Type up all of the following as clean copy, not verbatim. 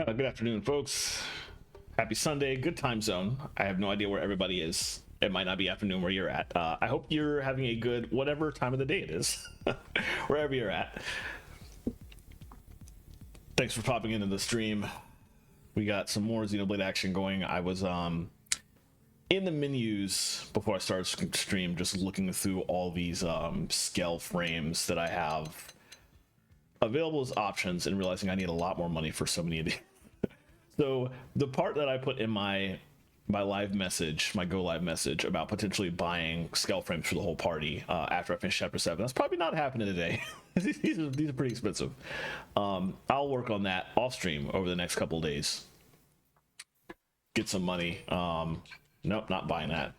Good afternoon, folks. Happy Sunday. Good time zone. I have no idea where everybody is. It might not be afternoon where you're at. I hope you're having a good whatever time of the day it is, wherever you're at. Thanks for popping into the stream. We got some more Xenoblade action going. I was in the menus before I started stream, just looking through all these scale frames that I have available as options and realizing I need a lot more money for so many of these. So the part that I put in my live message, my go live message about potentially buying scale frames for the whole party after I finish chapter 7, that's probably not happening today. these are pretty expensive. I'll work on that off stream over the next couple of days. Get some money. Nope, not buying that.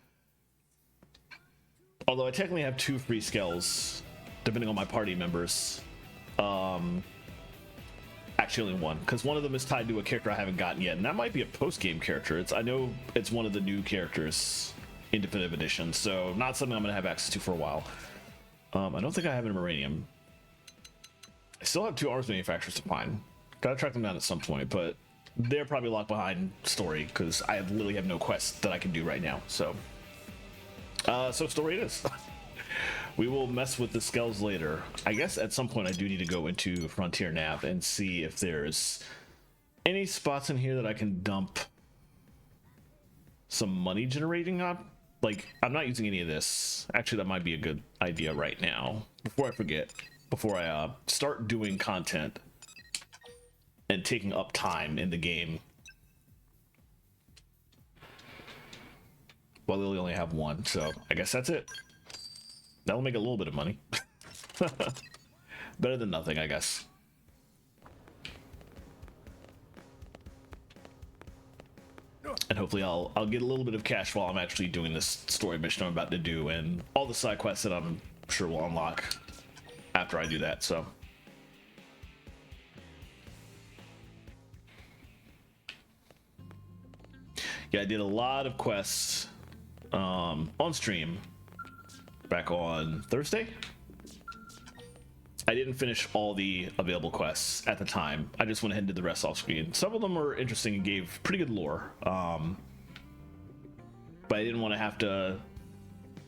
Although I technically have 2 free scales depending on my party members. Actually only 1, because one of them is tied to a character I haven't gotten yet, and that might be a post-game character. I know it's one of the new characters in Definitive Edition, so not something I'm gonna have access to for a while. I don't think I have an Iranium. I still have 2 arms manufacturers to find. Gotta track them down at some point, but they're probably locked behind story because I literally have no quests that I can do right now. So story it is. We will mess with the skulls later. I guess at some point I do need to go into Frontier Nav and see if there's any spots in here that I can dump some money generating on. Like, I'm not using any of this. Actually, that might be a good idea right now. Before I forget, before I start doing content and taking up time in the game. Well, they only have 1, so I guess that's it. That'll make a little bit of money. Better than nothing, I guess. And hopefully I'll get a little bit of cash while I'm actually doing this story mission I'm about to do, and all the side quests that I'm sure will unlock after I do that. So yeah, I did a lot of quests on stream back on Thursday. I didn't finish all the available quests at the time. I just went ahead and did the rest off screen. Some of them were interesting and gave pretty good lore. But I didn't want to have to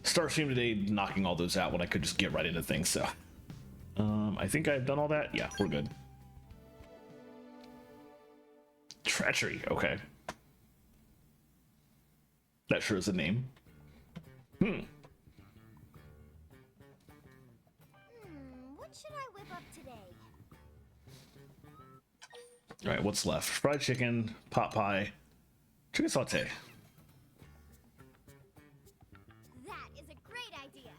start stream today knocking all those out when I could just get right into things. So I think I've done all that. Yeah, we're good. Treachery, okay. That sure is a name. What should I whip up today? All right, what's left? Fried chicken, pot pie, chicken saute. That is a great idea.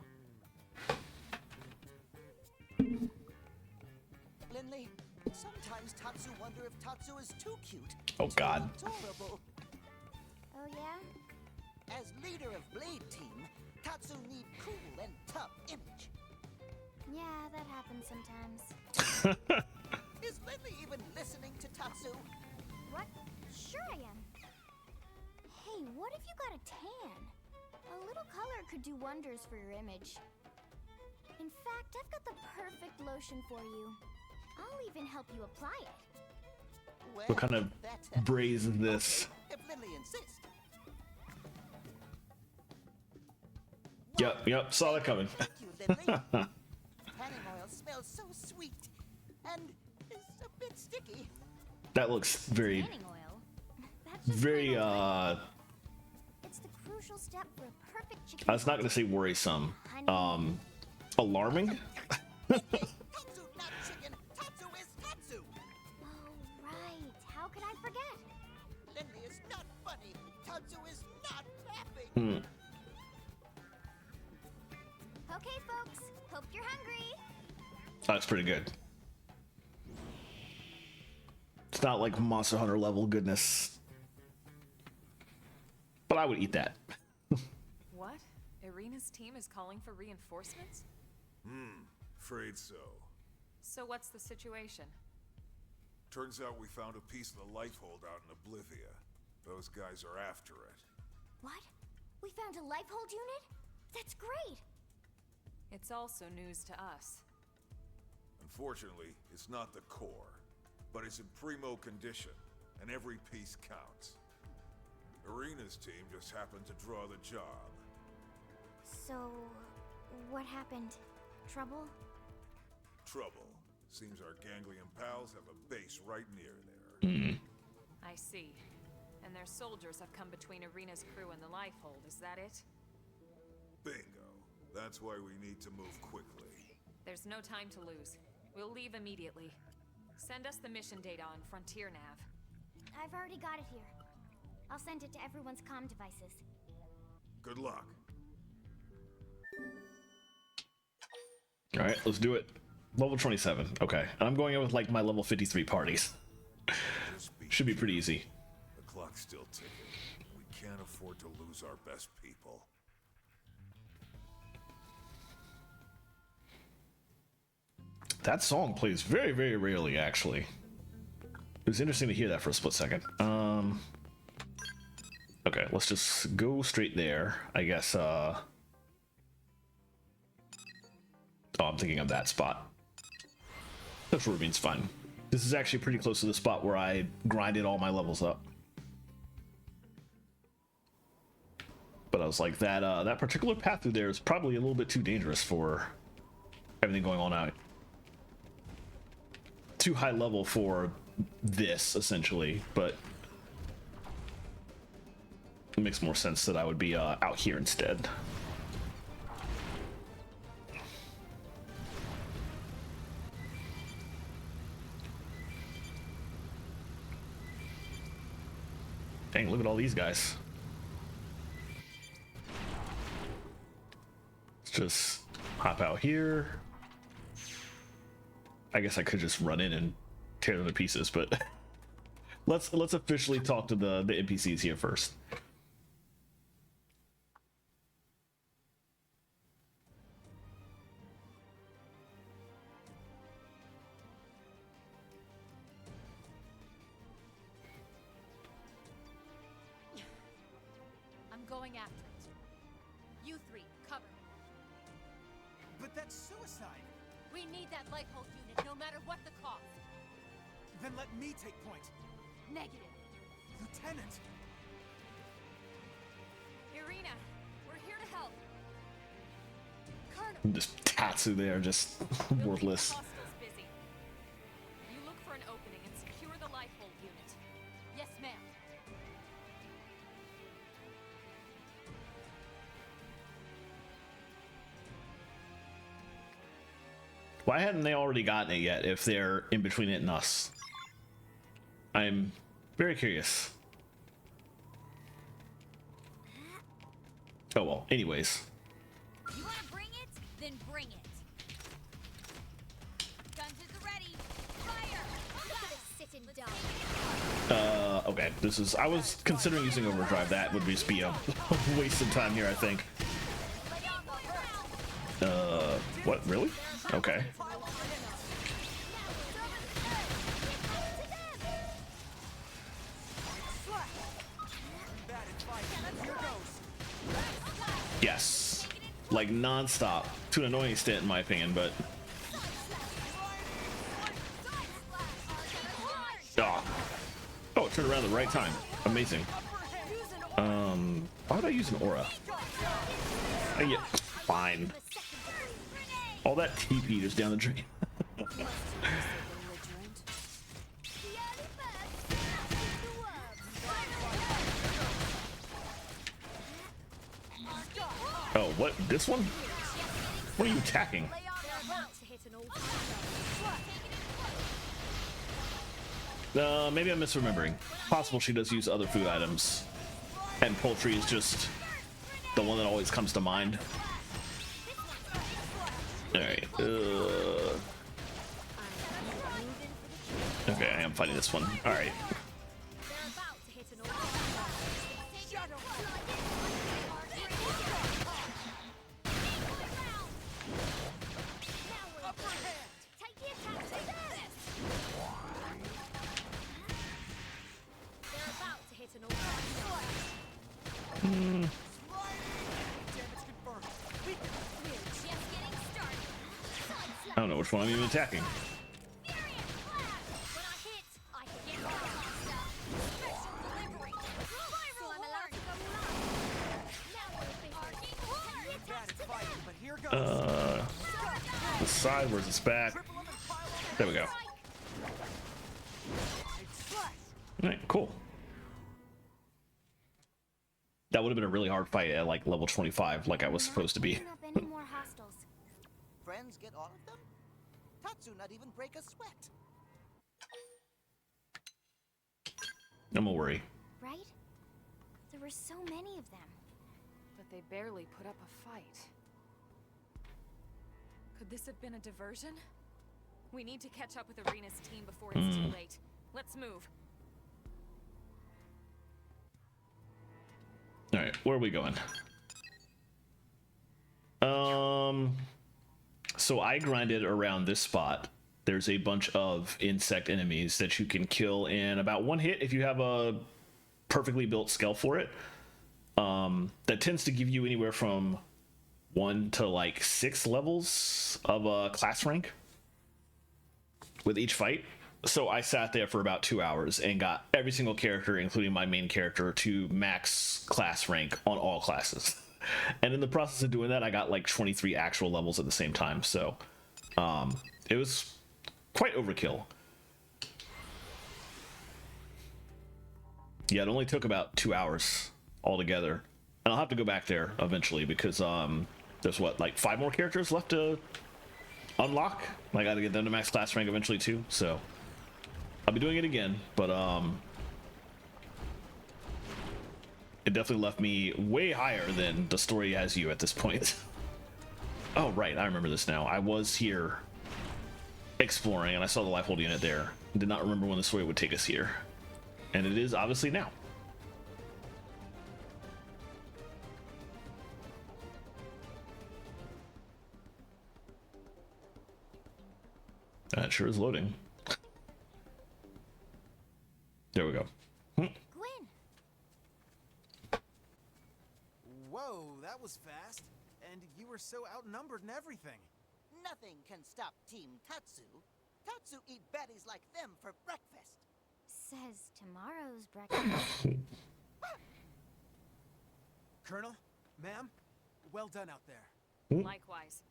Lindley, sometimes Tatsu wonder if Tatsu is too cute. Oh God. Adorable. Oh yeah? As leader of Blade Team, Tatsu need cool and tough image. Yeah, that happens sometimes. Is Lindley even listening to Tatsu? What? Sure I am. Hey, what if you got a tan? A little color could do wonders for your image. In fact, I've got the perfect lotion for you. I'll even help you apply it. Well, What kind of that, braise is this? if Lindley insists. Yep, saw that coming. Thank you, Lindley. Tanning oil smells so sweet and is a bit sticky. That looks very, Tanning oil? That's just very, plain oil. It's the crucial step for a perfect chicken. I was not gonna say worrisome. Alarming? Tatsu, not chicken. Tatsu is Tatsu. Oh, right. How could I forget? Lindley is not funny. Tatsu is not laughing. Okay, folks. Hope you're hungry. That's pretty good. It's not like Monster Hunter level goodness. But I would eat that. What? Irina's team is calling for reinforcements? Afraid so. So what's the situation? Turns out we found a piece of the life hold out in Oblivia. Those guys are after it. What? We found a life hold unit? That's great. It's also news to us. Unfortunately, it's not the core, but it's in primo condition. and every piece counts. Arena's team just happened to draw the job. So, what happened? Trouble? Trouble. Seems our ganglion pals have a base right near there. I see. And their soldiers have come between Arena's crew and the Lifehold, is that it? Bingo. That's why we need to move quickly. There's no time to lose. We'll leave immediately. Send us the mission data on Frontier Nav. I've already got it here. I'll send it to everyone's comm devices. Good luck. All right, let's do it. Level 27. Okay, and I'm going in with like my level 53 parties. Should be pretty easy. The clock's still ticking. We can't afford to lose our best people. That song plays very, very rarely, actually. It was interesting to hear that for a split second. Okay, let's just go straight there. I guess, oh, I'm thinking of that spot. That's Rubine's fine. This is actually pretty close to the spot where I grinded all my levels up. But I was like, that particular path through there is probably a little bit too dangerous for everything going on out. Too high level for this, essentially, but it makes more sense that I would be out here instead. Dang, look at all these guys. Let's just hop out here. I guess I could just run in and tear them to pieces, but let's officially talk to the NPCs here first. I'm going after it. You three, cover me. But that's suicide. We need that Lifehold unit, no matter what the cost. Then let me take point. Negative. Lieutenant! Irina, we're here to help. Colonel, Just Tatsu there, just we'll keep the worthless. hostiles busy. You look for an opening and secure the Lifehold unit. Yes, ma'am. Why hadn't they already gotten it yet if they're in between it and us? I'm very curious. Oh well, anyways. You wanna bring it? Then bring it. Guns is ready. Fire! Sit and die. Okay, this is, I was considering using overdrive. That would just be a waste of time here, I think. What, really? Okay. Yes. Like non-stop. To an annoying extent in my opinion, but oh, it turned around at the right time. Amazing. Why would I use an aura? Yeah, fine. All that TP just down the drain. Oh, what? This one? What are you attacking? Maybe I'm misremembering. Possible she does use other food items. And poultry is just the one that always comes to mind. Alright. Okay, I am fighting this one. Alright. I don't know which one I'm even attacking. fight, but here goes. The side, where's its back? There we go. Alright, cool. That would have been a really hard fight at like level 25, like I was supposed to be. Picking up any more hostiles. Friends get all of them? Tatsu not even break a sweat. No more worry. Right? There were so many of them. But they barely put up a fight. Could this have been a diversion? We need to catch up with Arena's team before it's too late. Let's move. All right, where are we going? So I grinded around this spot. There's a bunch of insect enemies that you can kill in about one hit if you have a perfectly built skill for it. That tends to give you anywhere from 1 to like 6 levels of a class rank with each fight. So I sat there for about 2 hours and got every single character, including my main character, to max class rank on all classes. And in the process of doing that, I got like 23 actual levels at the same time. So it was quite overkill. Yeah, it only took about 2 hours altogether. And I'll have to go back there eventually because there's what, like 5 more characters left to unlock. I got to get them to max class rank eventually too. So I'll be doing it again, but it definitely left me way higher than the story has you at this point. Oh, right, I remember this now. I was here exploring and I saw the life hold unit there. Did not remember when the story would take us here. And it is obviously now. That sure is loading. There we go. Gwen! Whoa, that was fast. And you were so outnumbered and everything. Nothing can stop Team Tatsu. Tatsu eat baddies like them for breakfast. Says tomorrow's breakfast. Colonel, ma'am, well done out there. Likewise.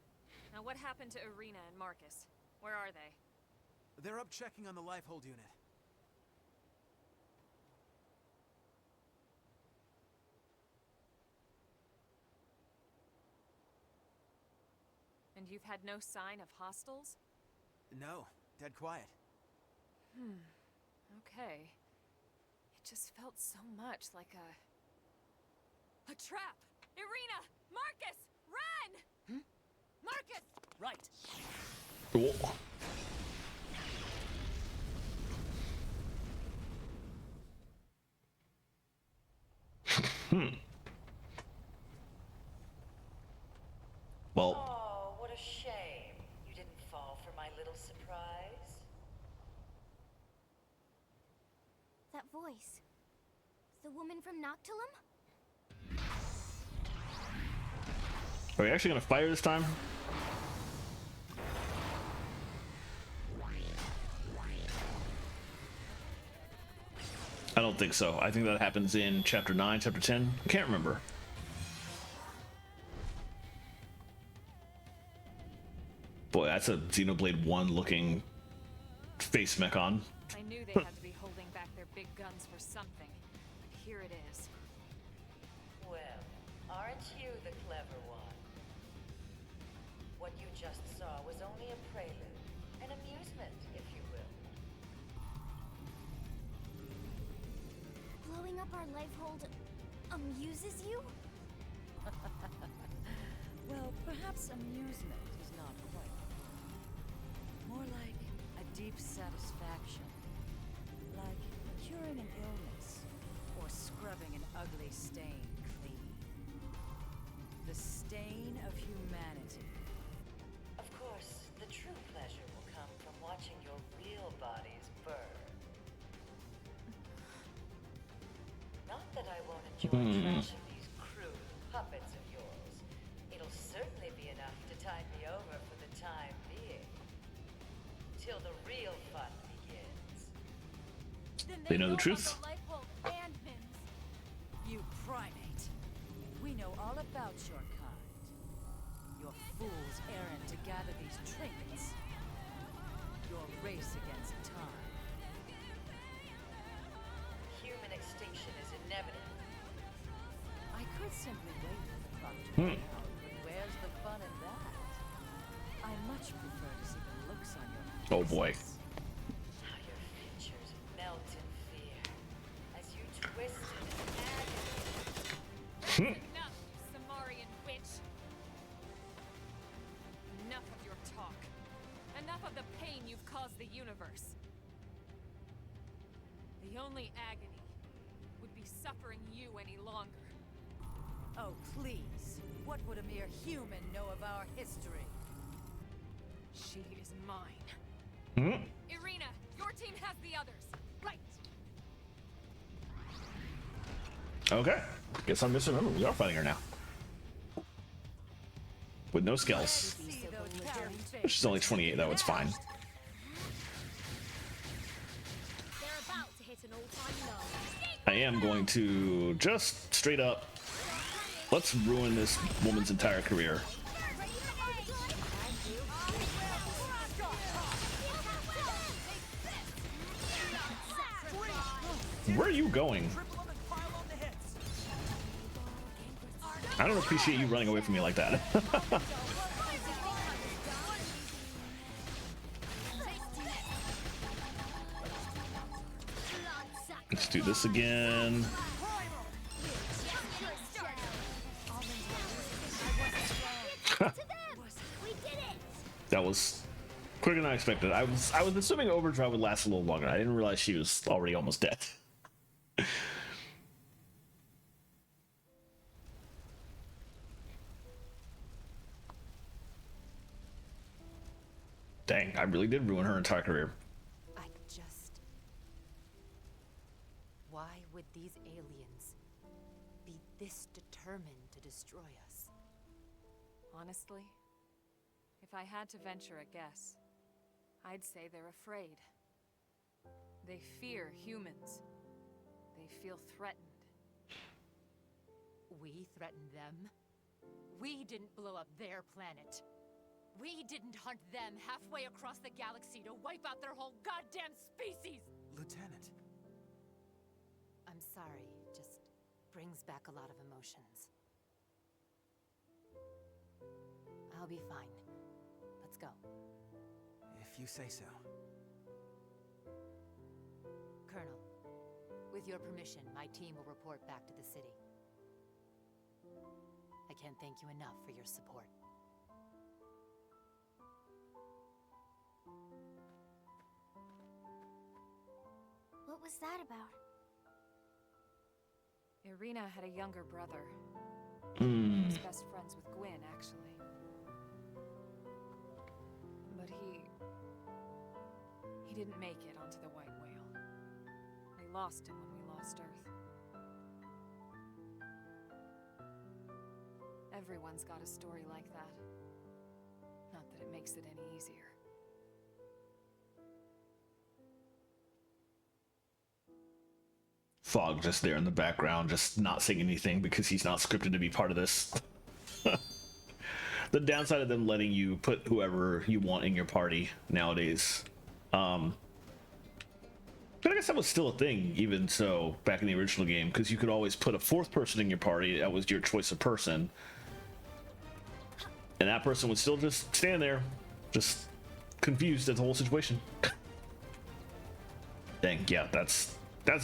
Now what happened to Arena and Marcus? Where are they? They're up checking on the life hold unit. And you've had no sign of hostiles? No, dead quiet. Okay. It just felt so much like a trap! Irina! Marcus! Run! Marcus! Right. Cool. Well, Oh, what a shame. You didn't fall for my little surprise. That voice. The woman from Noctilum? are we actually gonna fire this time? I don't think so. I think that happens in chapter 9, chapter 10. I can't remember. Boy, that's a Xenoblade 1 looking face mechon. I knew they had to be holding back their big guns for something. But here it is. Well, aren't you the clever one? What you just saw was only a prelude, an amusement, if you will. Blowing up our life hold amuses you? Well, perhaps amusement is not quite. More like a deep satisfaction. Like curing an illness or scrubbing an ugly stain clean. The stain of humanity. Of course, the true pleasure will come from watching your real bodies burn. Not that I won't enjoy trashing these crude puppets of yours. It'll certainly be enough to tide me over for the time being. Till the real fun begins. Then They know the about truth. the life hold and Mims. You primate. We know all about your kind. gather these trinkets. Your race against time. Human extinction is inevitable. I could simply wait for the clock to run out, but where's the fun in that? I much prefer to see the looks on your faces. Oh boy. How your features melt in fear as you twist in agony. Enough, Samarian witch! Enough of your talk. Enough of the pain you've caused the universe. The only agony would be suffering you any longer. Oh, please. What would a mere human know of our history? She is mine. Hmm? Irina, your team has the others. Right. Okay. Guess I'm misremembering. We are fighting her now. With no skills. See those coward faces. She's only 28 though, it's fine. They're about to hit an all-time low. I am going to just straight up, let's ruin this woman's entire career. Where are you going? I don't appreciate you running away from me like that. Let's do this again. That was quicker than I expected. I was assuming Overdrive would last a little longer. I didn't realize she was already almost dead. Dang, I really did ruin her entire career. I just... Why would these aliens be this determined to destroy us? Honestly, if I had to venture a guess, I'd say they're afraid. They fear humans. They feel threatened. We threatened them? We didn't blow up their planet. We didn't hunt them halfway across the galaxy to wipe out their whole goddamn species! Lieutenant. I'm sorry, it just brings back a lot of emotions. I'll be fine. Let's go. If you say so. Colonel, with your permission, my team will report back to the city. I can't thank you enough for your support. What was that about? Irina had a younger brother. Hmm. He was best friends with Gwyn, actually. But he didn't make it onto the White Whale. We lost him when we lost Earth. Everyone's got a story like that. Not that it makes it any easier. Fog just there in the background, just not saying anything because he's not scripted to be part of this. The downside of them letting you put whoever you want in your party nowadays. But I guess that was still a thing, even so, back in the original game, because you could always put a fourth person in your party. That was your choice of person. And that person would still just stand there, just confused at the whole situation. Dang, yeah, that's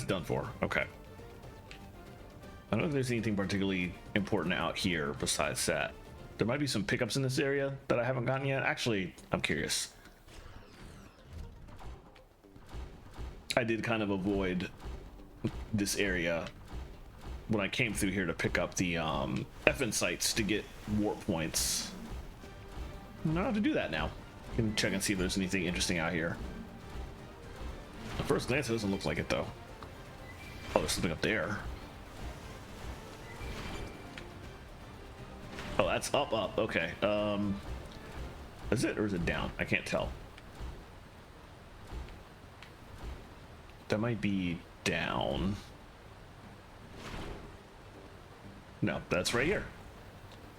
done for. Okay. I don't know if there's anything particularly important out here besides that. There might be some pickups in this area that I haven't gotten yet. Actually, I'm curious. I did kind of avoid this area when I came through here to pick up the FN sites to get warp points. I don't have to do that now. I can check and see if there's anything interesting out here. At first glance, it doesn't look like it though. Oh, there's something up there. Oh, that's up. Okay. Is it or is it down? I can't tell. That might be down. No, that's right here.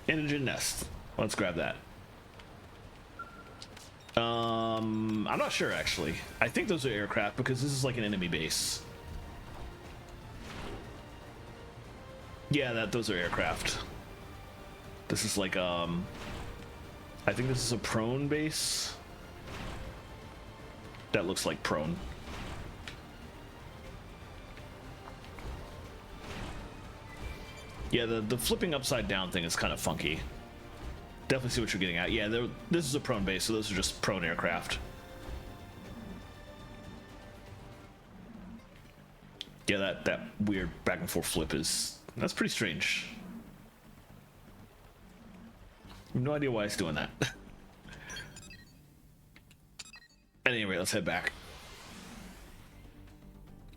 Indigen nest. Let's grab that. I'm not sure actually. I think those are aircraft because this is like an enemy base. Yeah, those are aircraft. This is like I think this is a prone base. That looks like prone. Yeah, the flipping upside down thing is kind of funky. Definitely see what you're getting at. Yeah, this is a prone base, so those are just prone aircraft. Yeah, that weird back and forth flip that's pretty strange. No idea why it's doing that. Anyway, let's head back.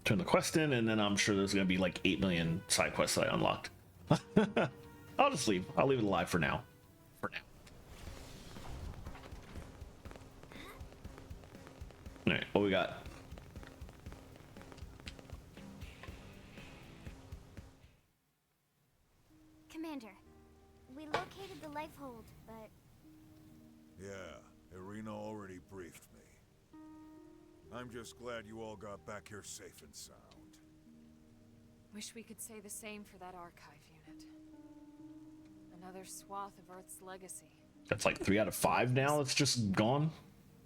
Turn the quest in, and then I'm sure there's gonna be like 8 million side quests that I unlocked. I'll just leave. I'll leave it alive for now. All right, what we got? Commander, we located the life hold, but Yeah, Irina already briefed me. I'm just glad you all got back here safe and sound. Wish we could say the same for that archive unit. Another swath of Earth's legacy. That's like 3 out of 5 now. It's just gone.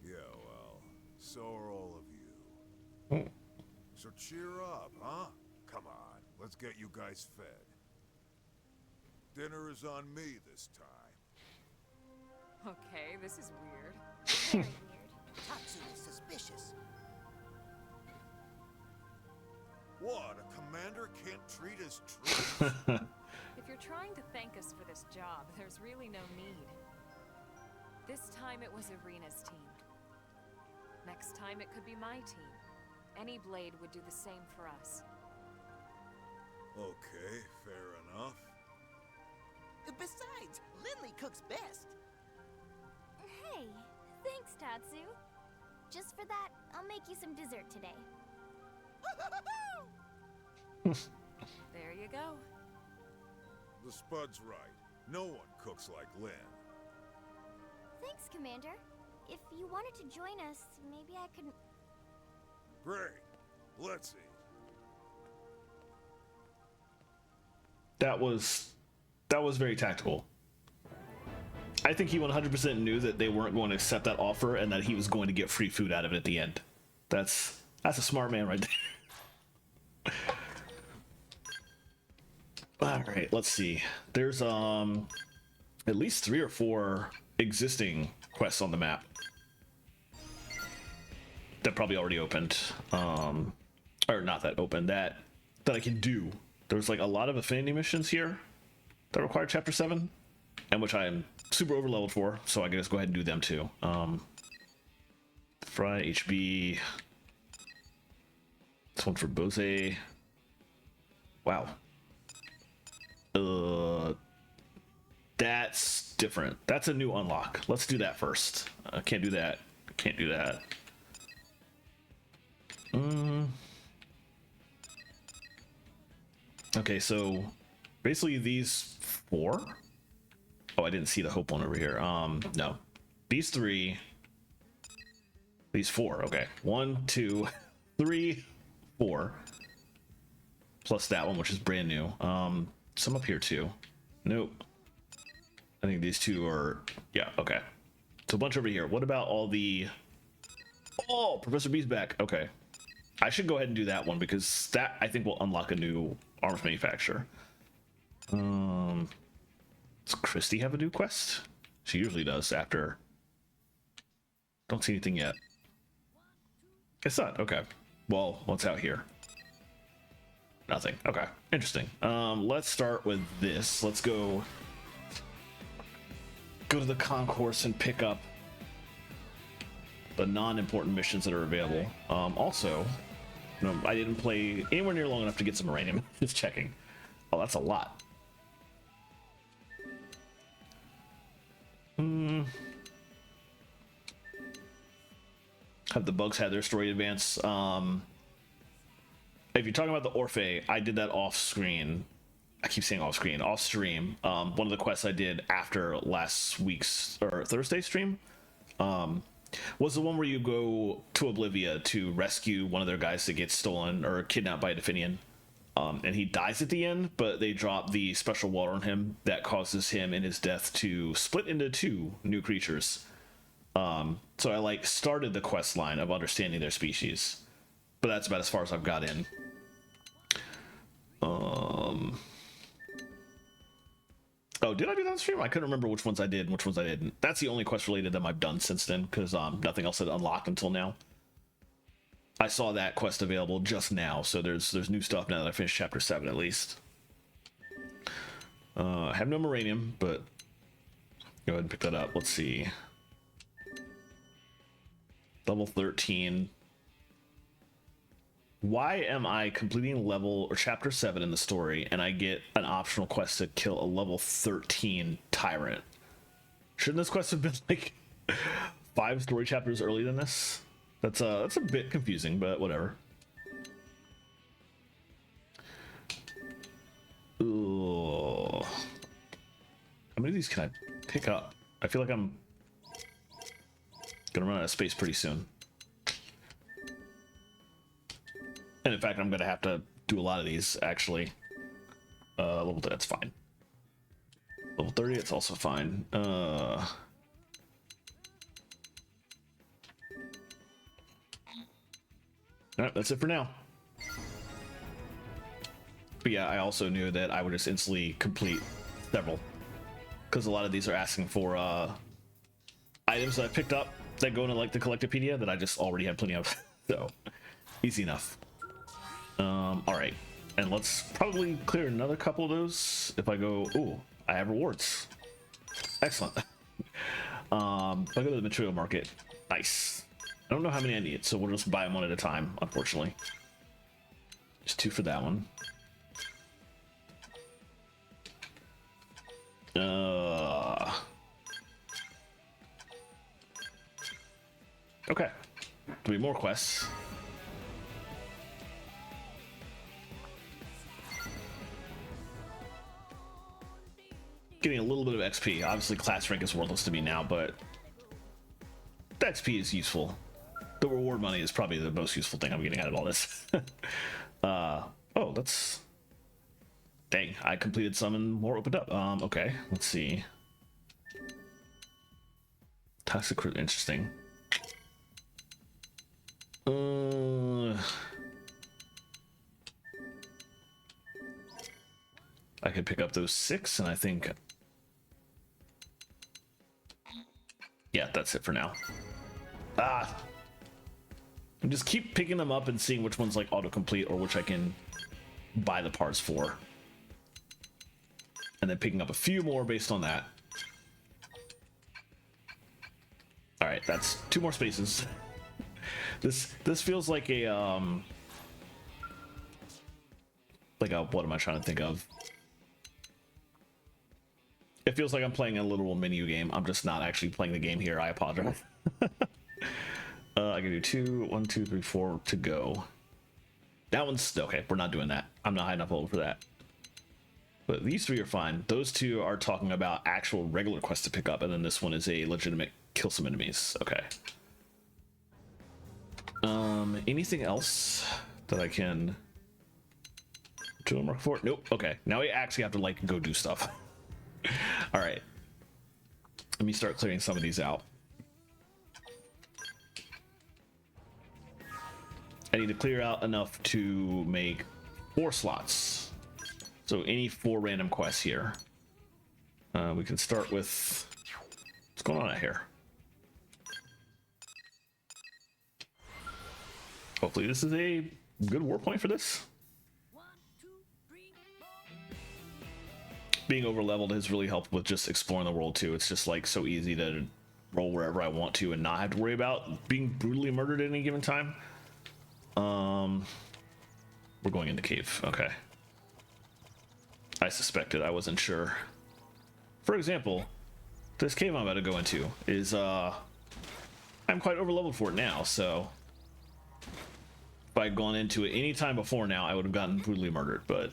Yeah, well, so are all of you. Oh. So cheer up, huh? Come on, let's get you guys fed. Dinner is on me this time. Okay, this is weird. very weird. Tatsu is suspicious. What, a commander can't treat his troops? If you're trying to thank us for this job, there's really no need. This time it was Irina's team. Next time it could be my team. Any blade would do the same for us. Okay, fair enough. Besides, Lindley cooks best. Hey, thanks, Tatsu. Just for that, I'll make you some dessert today. There you go. The Spud's right. No one cooks like Lynn. Thanks, Commander. If you wanted to join us, maybe I could... Great. Let's eat. That was very tactical. I think he 100% knew that they weren't going to accept that offer and that he was going to get free food out of it at the end. That's a smart man right there. All right, let's see. There's at least 3 or 4 existing quests on the map that probably already opened. Or not that open, that I can do. There's like a lot of affinity missions here that require chapter 7, and which I am super over leveled for, so I can just go ahead and do them too. Fry HB. This one for Bose. Wow. That's different. That's a new unlock. Let's do that first. Can't do that. Can't do that. Okay, so basically these 4. Oh, I didn't see the hope one over here. No. These 3. These 4. Okay. 1, 2, 3, 4. Plus that one, which is brand new. Some up here too. Nope. I think these 2 are... Yeah, okay. So a bunch over here. What about all the... Oh, Professor B's back. Okay. I should go ahead and do that one because that, I think, will unlock a new arms manufacturer. Does Christy have a new quest? She usually does after... Don't see anything yet. It's not. Okay. Well, what's out here? Nothing. Okay. Interesting. Let's start with this. Let's go to the concourse and pick up the non-important missions that are available. Also, no, I didn't play anywhere near long enough to get some uranium. Just checking. Oh, that's a lot. Have the bugs had their story advance? If you're talking about the Orphe, I did that off screen. I keep saying off screen, off stream. One of the quests I did after last week's or Thursday stream. was the one where you go to Oblivia to rescue one of their guys that gets stolen or kidnapped by a Definian. And he dies at the end, but they drop the special water on him that causes him in his death to split into 2 new creatures. So I like started the quest line of understanding their species, but that's about as far as I've got in. Oh, did I do that on stream? I couldn't remember which ones I did and which ones I didn't. That's the only quest related that I've done since then, because nothing else had unlocked until now. I saw that quest available just now, so there's new stuff now that I finished chapter 7 at least. I have no Moranium, but go ahead and pick that up. Let's see. Level 13. Why am I completing level or chapter 7 in the story and I get an optional quest to kill a level 13 tyrant? Shouldn't this quest have been like 5 story chapters earlier than this? That's a bit confusing, but whatever. Ooh. How many of these can I pick up? I feel like I'm gonna run out of space pretty soon. And in fact, I'm gonna have to do a lot of these actually. Level 2, that's fine. Level 30, it's also fine. Alright, that's it for now. But yeah, I also knew that I would just instantly complete several, because a lot of these are asking for items that I picked up that go into like the Collectopedia that I just already had plenty of. So easy enough. All right, and let's probably clear another couple of those if I go. Ooh, I have rewards. Excellent. If I go to the material market, nice. I don't know how many I need, so we'll just buy them one at a time, unfortunately. Just 2 for that one. Okay. 3 more quests. Getting a little bit of XP. Obviously, class rank is worthless to me now, but the XP is useful. The reward money is probably the most useful thing I'm getting out of all this. Oh, that's... Dang, I completed some and more opened up. Okay, let's see. Toxic Cruise, interesting. I could pick up those 6, and I think... Yeah, that's it for now. And just keep picking them up and seeing which ones like autocomplete or which I can buy the parts for. And then picking up a few more based on that. All right, that's 2 more spaces. This feels like a what am I trying to think of? It feels like I'm playing a literal menu game. I'm just not actually playing the game here. I apologize. I can do 2, 1, 2, 3, 4 to go. That one's okay. We're not doing that. I'm not high enough level for that. But these 3 are fine. Those 2 are talking about actual regular quests to pick up, and then this one is a legitimate kill some enemies. Okay. Anything else that I can do mark for? Nope. Okay. Now we actually have to like go do stuff. All right. Let me start clearing some of these out. I need to clear out enough to make 4 slots. So any 4 random quests here. We can start with what's going on out here. Hopefully this is a good war point for this. Being over leveled has really helped with just exploring the world too. It's just like so easy to roll wherever I want to and not have to worry about being brutally murdered at any given time. We're going in the cave. Okay. I suspected. I wasn't sure. For example, this cave I'm about to go into is I'm quite over leveled for it now, so if I'd gone into it any time before now, I would have gotten brutally murdered, but it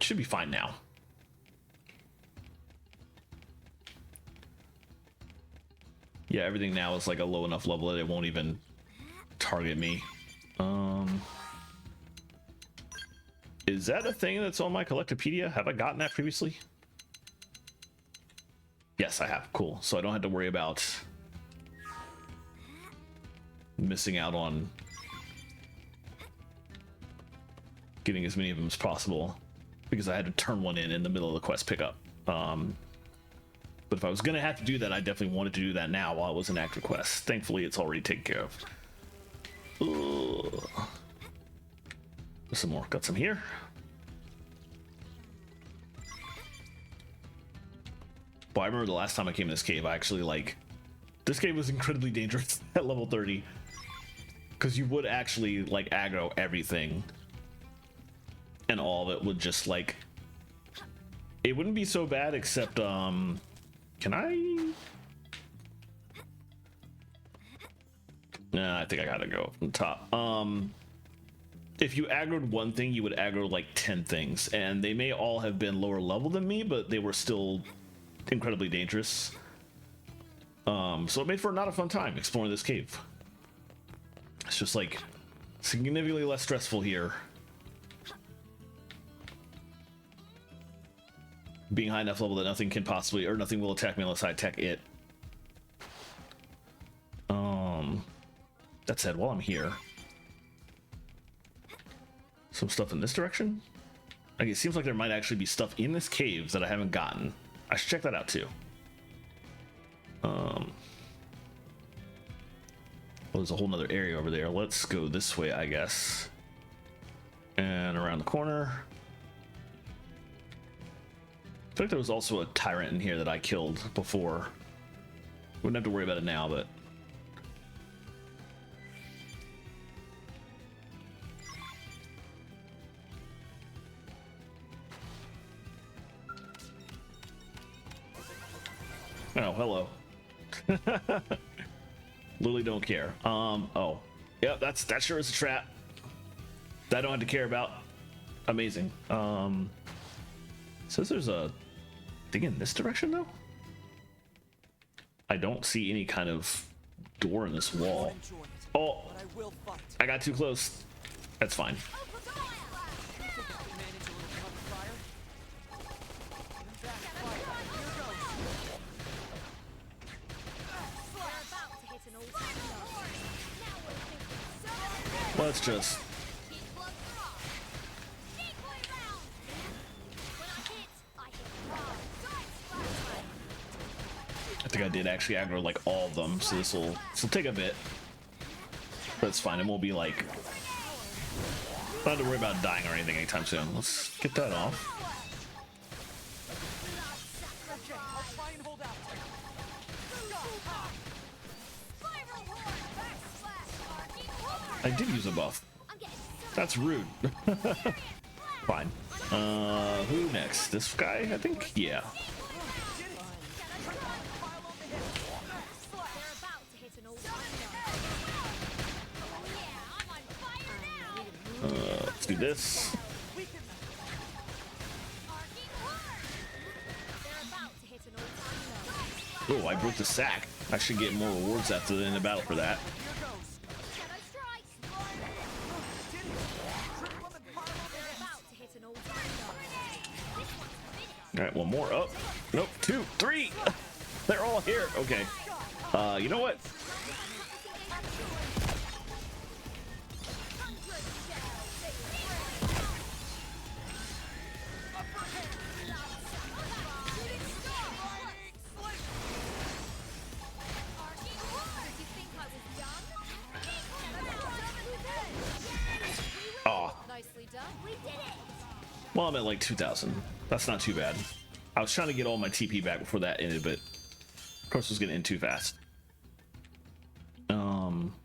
should be fine now. Yeah, everything now is like a low enough level that it won't even target me. Is that a thing that's on my Collectopedia? Have I gotten that previously? Yes, I have. Cool. So I don't have to worry about missing out on getting as many of them as possible because I had to turn one in the middle of the quest pickup. But if I was gonna have to do that, I definitely wanted to do that now while it was an active quest. Thankfully, it's already taken care of. Ugh. There's some more. Got some here. But I remember the last time I came in this cave, I actually like... This cave was incredibly dangerous at level 30. Because you would actually like aggro everything. And all of it would just like... It wouldn't be so bad except, can I? Nah, I think I gotta go from the top. If you aggroed one thing, you would aggro like 10 things. And they may all have been lower level than me, but they were still incredibly dangerous. So it made for not a fun time exploring this cave. It's just like significantly less stressful here. Being high enough level that nothing can possibly, or nothing will attack me unless I attack it. That said, while I'm here, some stuff in this direction. Like, it seems like there might actually be stuff in this cave that I haven't gotten. I should check that out too. Well, there's a whole nother area over there. Let's go this way, I guess. And around the corner. I feel like there was also a tyrant in here that I killed before. Wouldn't have to worry about it now, but... Oh, hello. Literally don't care. Oh. Yep, that sure is a trap. That I don't have to care about. Amazing. Says there's a thing in this direction though. I don't see any kind of door in this wall. Oh, I got too close. That's fine. Let's just... I think I did actually aggro like all of them, so this will take a bit. But it's fine, it won't be like... I don't have to worry about dying or anything anytime soon. Let's get that off. I did use a buff. That's rude. Fine. Who next? This guy, I think? Yeah. Let's do this. Oh, I broke the sack. I should get more rewards after the end of the battle for that. All right, one more. Oh, nope, 2, 3. They're all here. Okay. You know what? Well, I'm at like 2,000. That's not too bad. I was trying to get all my TP back before that ended, but of course it was gonna end too fast.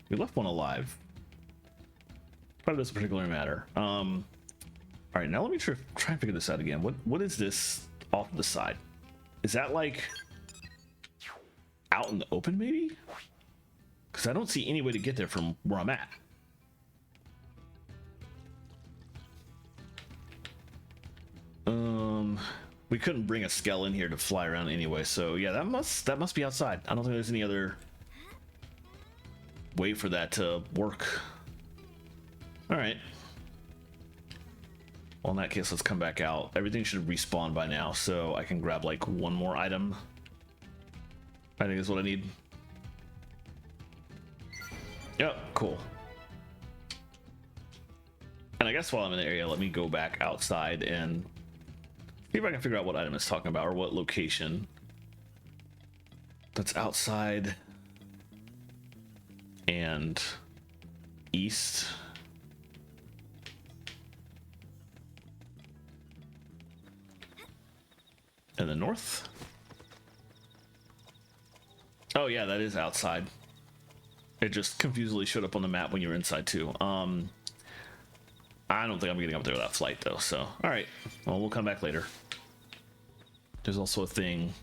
We left one alive. But it doesn't particularly matter. All right, now let me try and figure this out again. What is this off to the side? Is that like out in the open maybe? Because I don't see any way to get there from where I'm at. We couldn't bring a skell in here to fly around anyway, so yeah, that must be outside. I don't think there's any other wait for that to work. All right. Well, in that case, let's come back out. Everything should respawn by now, so I can grab like one more item. I think is what I need. Yep, cool. And I guess while I'm in the area, let me go back outside and see if I can figure out what item it's talking about or what location that's outside and east. And the north. Oh yeah, that is outside. It just confusingly showed up on the map when you were inside too. I don't think I'm getting up there without flight though, so all right. Well, we'll come back later. There's also a thing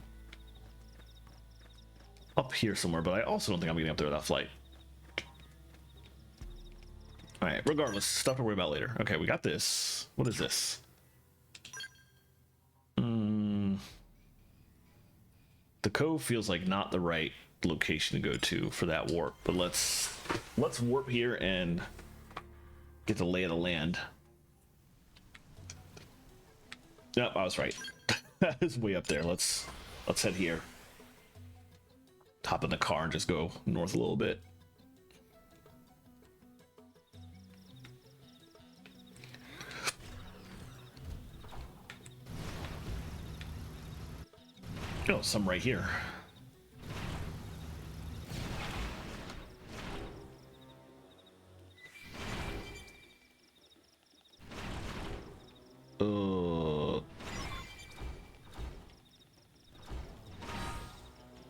up here somewhere, but I also don't think I'm getting up there without flight. All right, regardless, stuff to worry about later. Okay, we got this. What is this? The cove feels like not the right location to go to for that warp, but let's warp here and get the lay of the land. Yep, I was right. That is way up there. Let's head here. Hop in the car and just go north a little bit. Oh, some right here.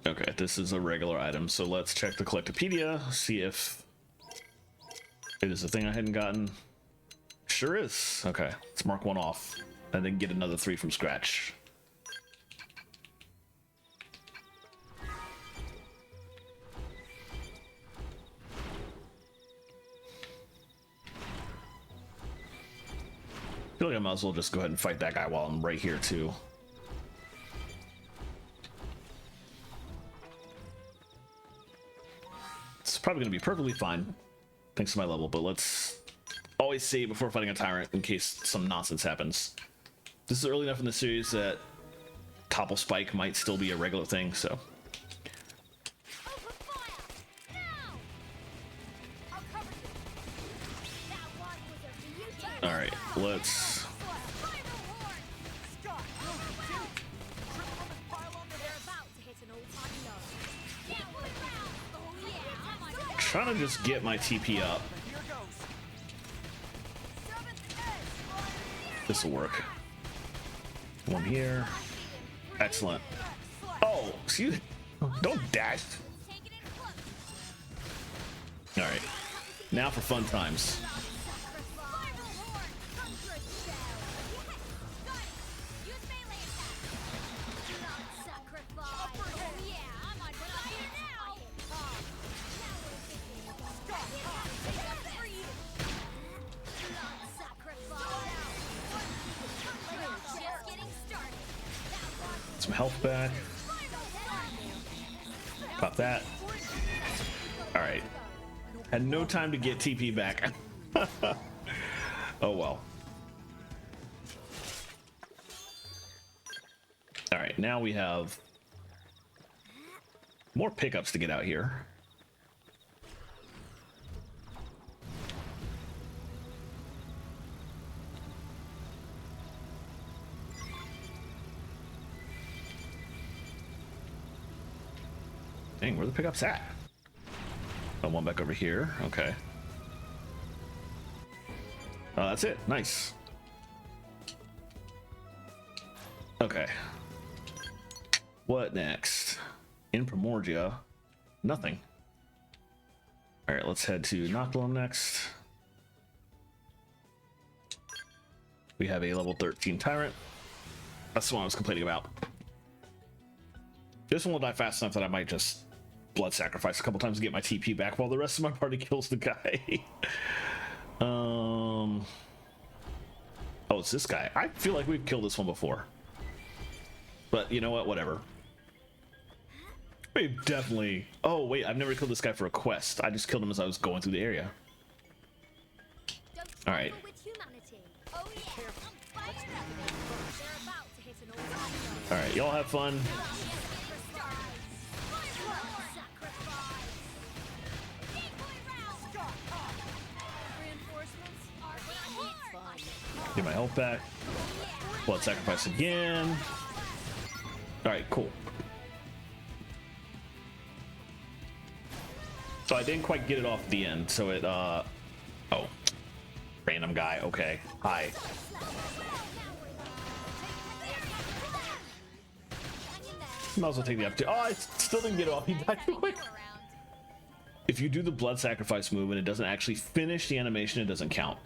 Okay, this is a regular item, so let's check the Collectopedia, see if it is a thing I hadn't gotten. Sure is. Okay, let's mark one off and then get another 3 from scratch. I feel like I might as well just go ahead and fight that guy while I'm right here too. It's probably going to be perfectly fine thanks to my level, but let's always save before fighting a tyrant in case some nonsense happens. This is early enough in the series that Topple Spike might still be a regular thing, so. All right, let's. Trying to just get my TP up. This will work. One here. Excellent. Oh, excuse me. Don't dash. All right. Now for fun times. Some health back. Pop that. All right. Had no time to get TP back. Oh well. All right, now we have more pickups to get out here. Dang, where are the pickups at? Oh, one back over here. Okay. That's it. Nice. Okay. What next? In Primordia, nothing. All right, let's head to Noctilum next. We have a level 13 Tyrant. That's the one I was complaining about. This one will die fast enough that I might just blood sacrifice a couple times to get my TP back while the rest of my party kills the guy. Oh, it's this guy. I feel like we've killed this one before. But you know what? Whatever. Wait, definitely. Oh wait, I've never killed this guy for a quest. I just killed him as I was going through the area. All right. All right, y'all have fun. Get my health back. Blood sacrifice again. All right, cool. So I didn't quite get it off at the end, so it, oh. Random guy, okay. Hi. Might as well take the opportunity. Oh, I still didn't get it off. He died too quick. If you do the blood sacrifice move and it doesn't actually finish the animation, it doesn't count.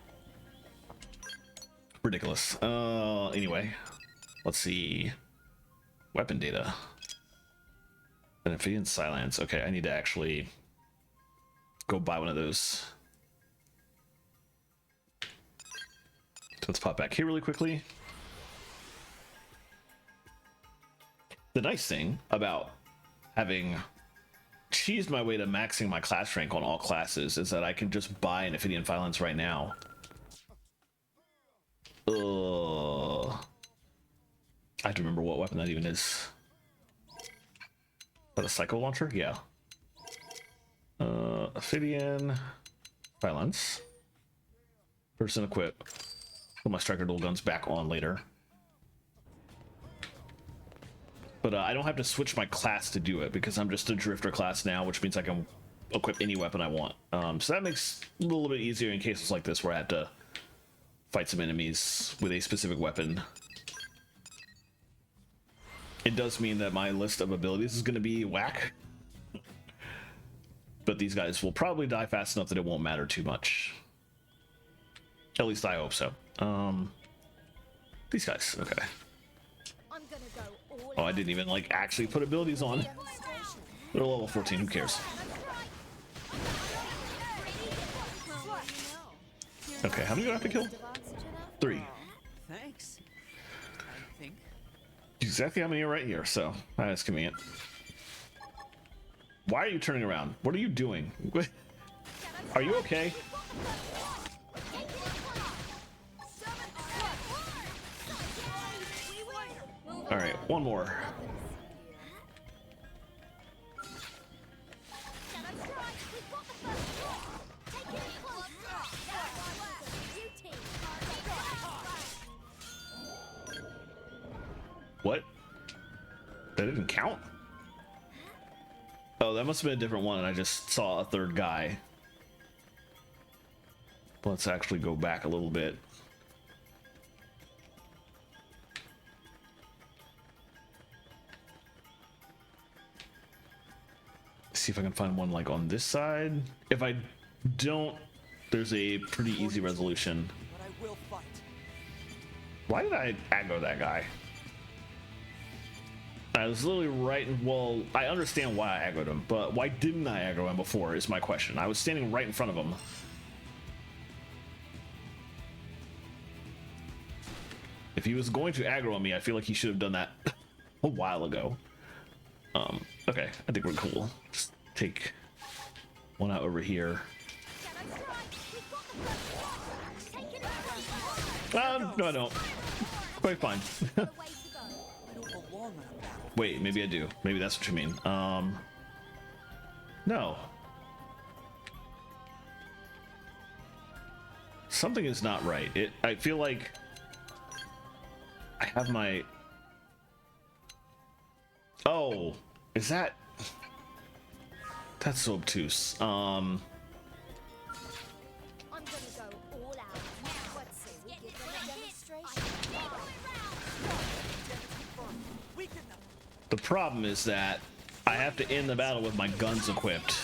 Ridiculous. Anyway. Let's see. Weapon data. Amphibian silence. Okay, I need to actually go buy one of those. So let's pop back here really quickly. The nice thing about having cheesed my way to maxing my class rank on all classes is that I can just buy an Amphibian silence right now. I have to remember what weapon that even is. Is that a Psycho Launcher? Yeah. Amphibian silence. Person equip. Put my striker dual guns back on later. But I don't have to switch my class to do it because I'm just a drifter class now, which means I can equip any weapon I want. So that makes it a little bit easier in cases like this where I have to fight some enemies with a specific weapon. It does mean that my list of abilities is going to be whack. But these guys will probably die fast enough that it won't matter too much. At least I hope so. These guys, okay. Oh, I didn't even like actually put abilities on. They're level 14, who cares? Okay, how many do I have to kill? 3. Thanks. I think. Exactly how many are right here, so that's convenient. Why are you turning around? What are you doing? Are you okay? All right, one more. What? That didn't count? Oh, that must have been a different one and I just saw a third guy. Let's actually go back a little bit. See if I can find one like on this side. If I don't, there's a pretty easy resolution. But I will fight. Why did I aggro that guy? I was literally right. Well, I understand why I aggroed him, but why didn't I aggro him before is my question. I was standing right in front of him. If he was going to aggro on me, I feel like he should have done that a while ago. Okay, I think we're cool. Just take one out over here. No, I don't. Quite fine. Wait, maybe I do. Maybe that's what you mean. No. Something is not right. I feel like I have my... Oh, is that... That's so obtuse. I'm gonna go all out. Let's see, we give them a demonstration. The problem is that I have to end the battle with my guns equipped.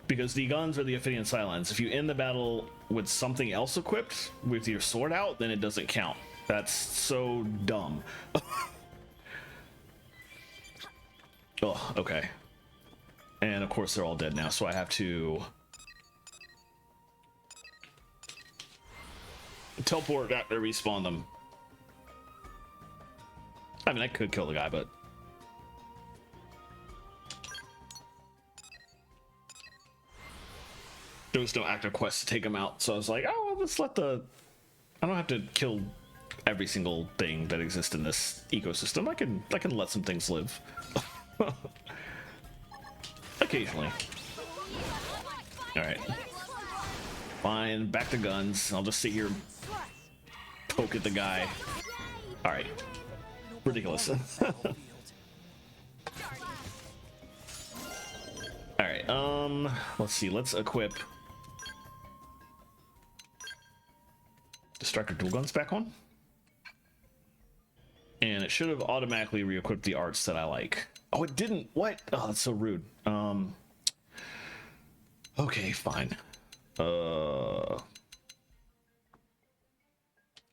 Because the guns are the Amphibian silence. If you end the battle with something else equipped, with your sword out, then it doesn't count. That's so dumb. Oh, okay. And of course they're all dead now, so I have to teleport back to respawn them. I mean, I could kill the guy, but there was no active quest to take him out, so I was like, oh, let's let the... I don't have to kill every single thing that exists in this ecosystem. I can let some things live. Occasionally. Alright. Fine, back to guns. I'll just sit here and poke at the guy. Alright. Ridiculous. Alright, let's see, let's equip Distractor dual guns back on. And it should have automatically re-equipped the arts that I like. Oh, it didn't. What? Oh, that's so rude. Okay, fine. I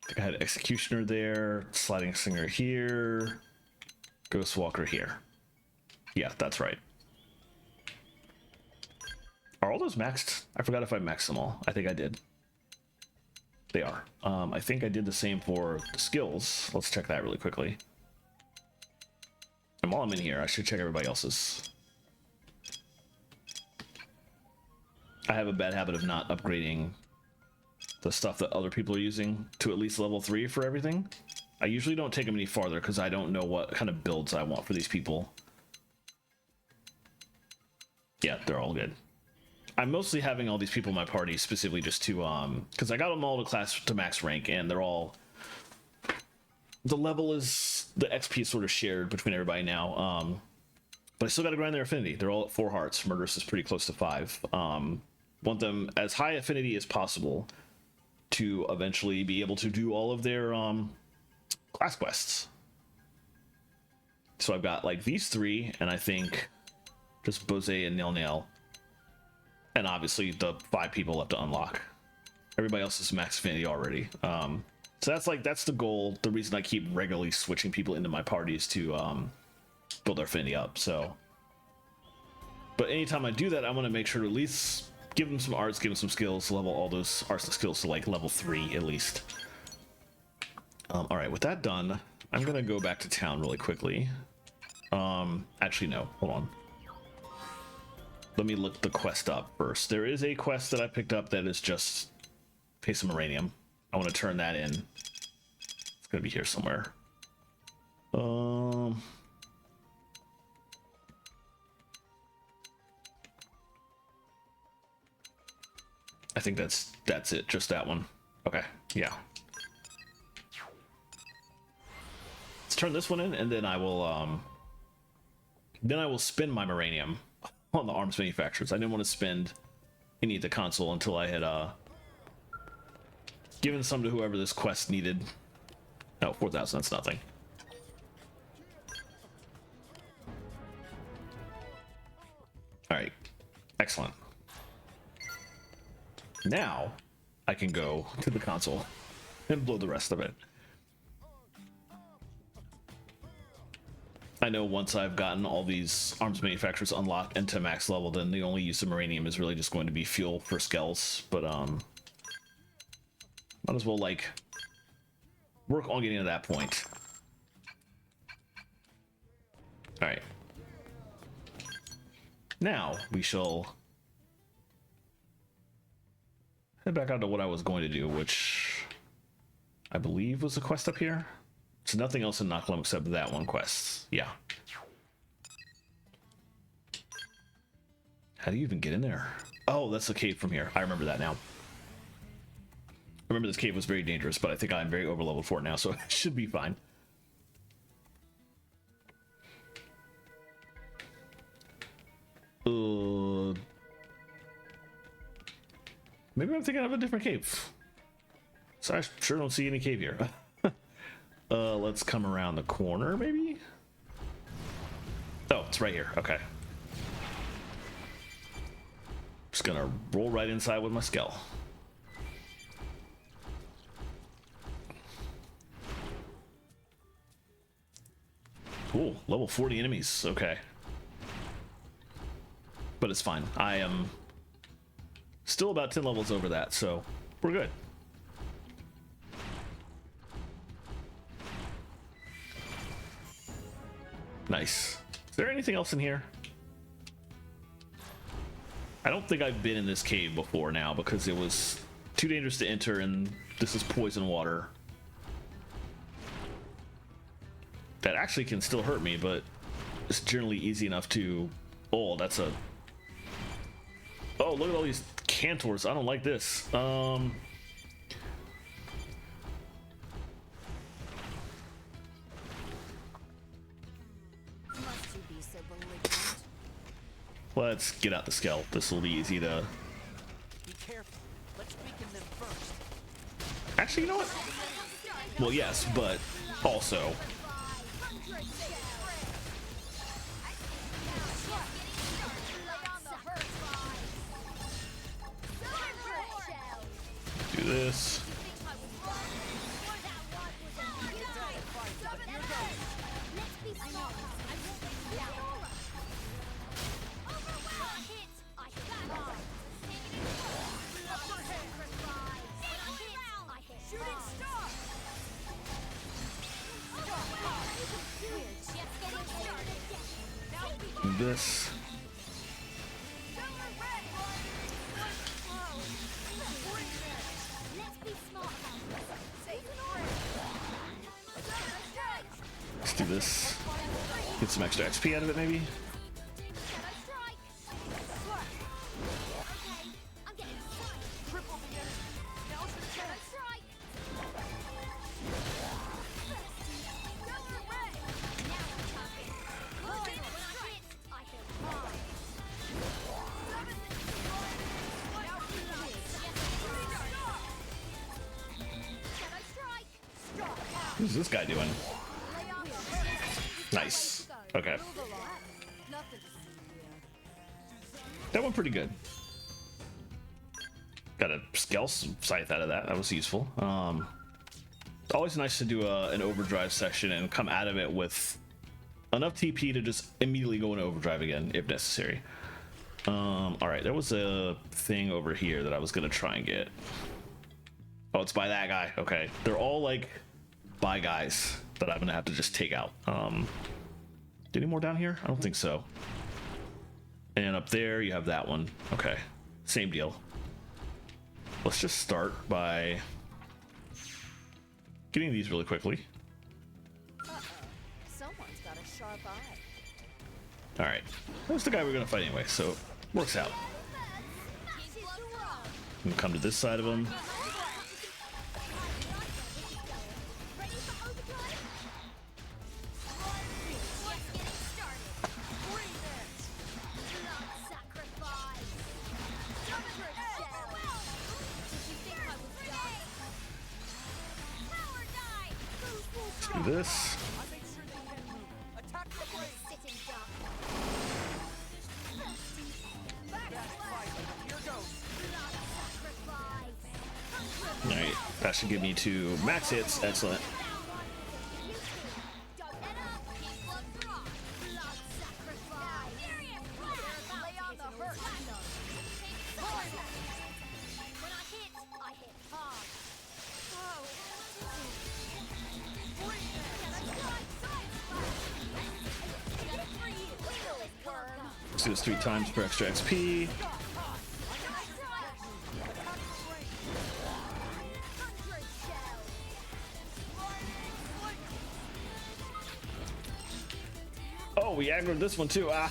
think I had Executioner there, Sliding Singer here, Ghost Walker here. Yeah, that's right. Are all those maxed? I forgot if I maxed them all. I think I did. They are. I think I did the same for the skills. Let's check that really quickly. And while I'm in here, I should check everybody else's. I have a bad habit of not upgrading the stuff that other people are using to at least level 3 for everything. I usually don't take them any farther because I don't know what kind of builds I want for these people. Yeah, they're all good. I'm mostly having all these people in my party specifically just to because I got them all to class to max rank, and they're all, the level is, the XP is sort of shared between everybody now. But I still got to grind their affinity. They're all at 4 hearts. Murderous is pretty close to 5. Want them as high affinity as possible to eventually be able to do all of their class quests. So I've got like these 3, and I think just Bose and Nail Nail. And obviously the 5 people left to unlock. Everybody else is max affinity already. So that's the goal. The reason I keep regularly switching people into my party is to build their affinity up. So, but anytime I do that, I want to make sure to at least give them some arts, give them some skills, level all those arts and skills to like level 3 at least. All right, with that done, I'm gonna go back to town really quickly. Actually, no, hold on. Let me look the quest up first. There is a quest that I picked up that is just pay some uranium. I want to turn that in. It's gonna be here somewhere. I think that's it, just that one. Okay, yeah. Let's turn this one in, and then I will spend my uranium on the arms manufacturers. I didn't want to spend any of the console until I had given some to whoever this quest needed. No, 4,000, that's nothing. All right, excellent. Now I can go to the console and blow the rest of it. I know once I've gotten all these arms manufacturers unlocked into max level, then the only use of uranium is really just going to be fuel for skells. But might as well like work on getting to that point. All right. Now we shall head back out to what I was going to do, which I believe was the quest up here. So nothing else in Nakalum except that one quest. Yeah. How do you even get in there? Oh, that's the cave from here. I remember that now. I remember this cave was very dangerous, but I think I'm very overleveled for it now, so it should be fine. Maybe I'm thinking of a different cave. So I sure don't see any cave here. Let's come around the corner, maybe? Oh, it's right here. Okay. Just gonna roll right inside with my skull. Cool. Level 40 enemies. Okay. But it's fine. I am still about 10 levels over that, so we're good. Nice. Is there anything else in here? I don't think I've been in this cave before now because it was too dangerous to enter, and this is poison water. That actually can still hurt me, but it's generally easy enough to... Oh, that's a... Oh, look at all these cantors. I don't like this. Must you be so belligerent? Let's get out the scalp. This will be easy to... Be careful. Let's weaken them first. Actually, you know what? Well, yes, but also... Do this. Do this. Let's do this. Get some extra XP out of it, maybe. What's this guy doing? Nice. Okay. That went pretty good. Got a scale scythe out of that. That was useful. Always nice to do an overdrive session and come out of it with enough TP to just immediately go into overdrive again if necessary. All right, there was a thing over here that I was gonna try and get. Oh, it's by that guy. Okay, they're all like by guys that I'm gonna have to just take out. Any more down here? I don't think so. And up there you have that one. Okay, same deal. Let's just start by getting these really quickly. Someone's got a sharp eye. All right, that's the guy we're gonna fight anyway, so works out. And come to this side of him. Do this. Alright, that should get me to max hits. Excellent. Let's do this 3 times for extra XP. Oh, we aggroed this one too. Ah.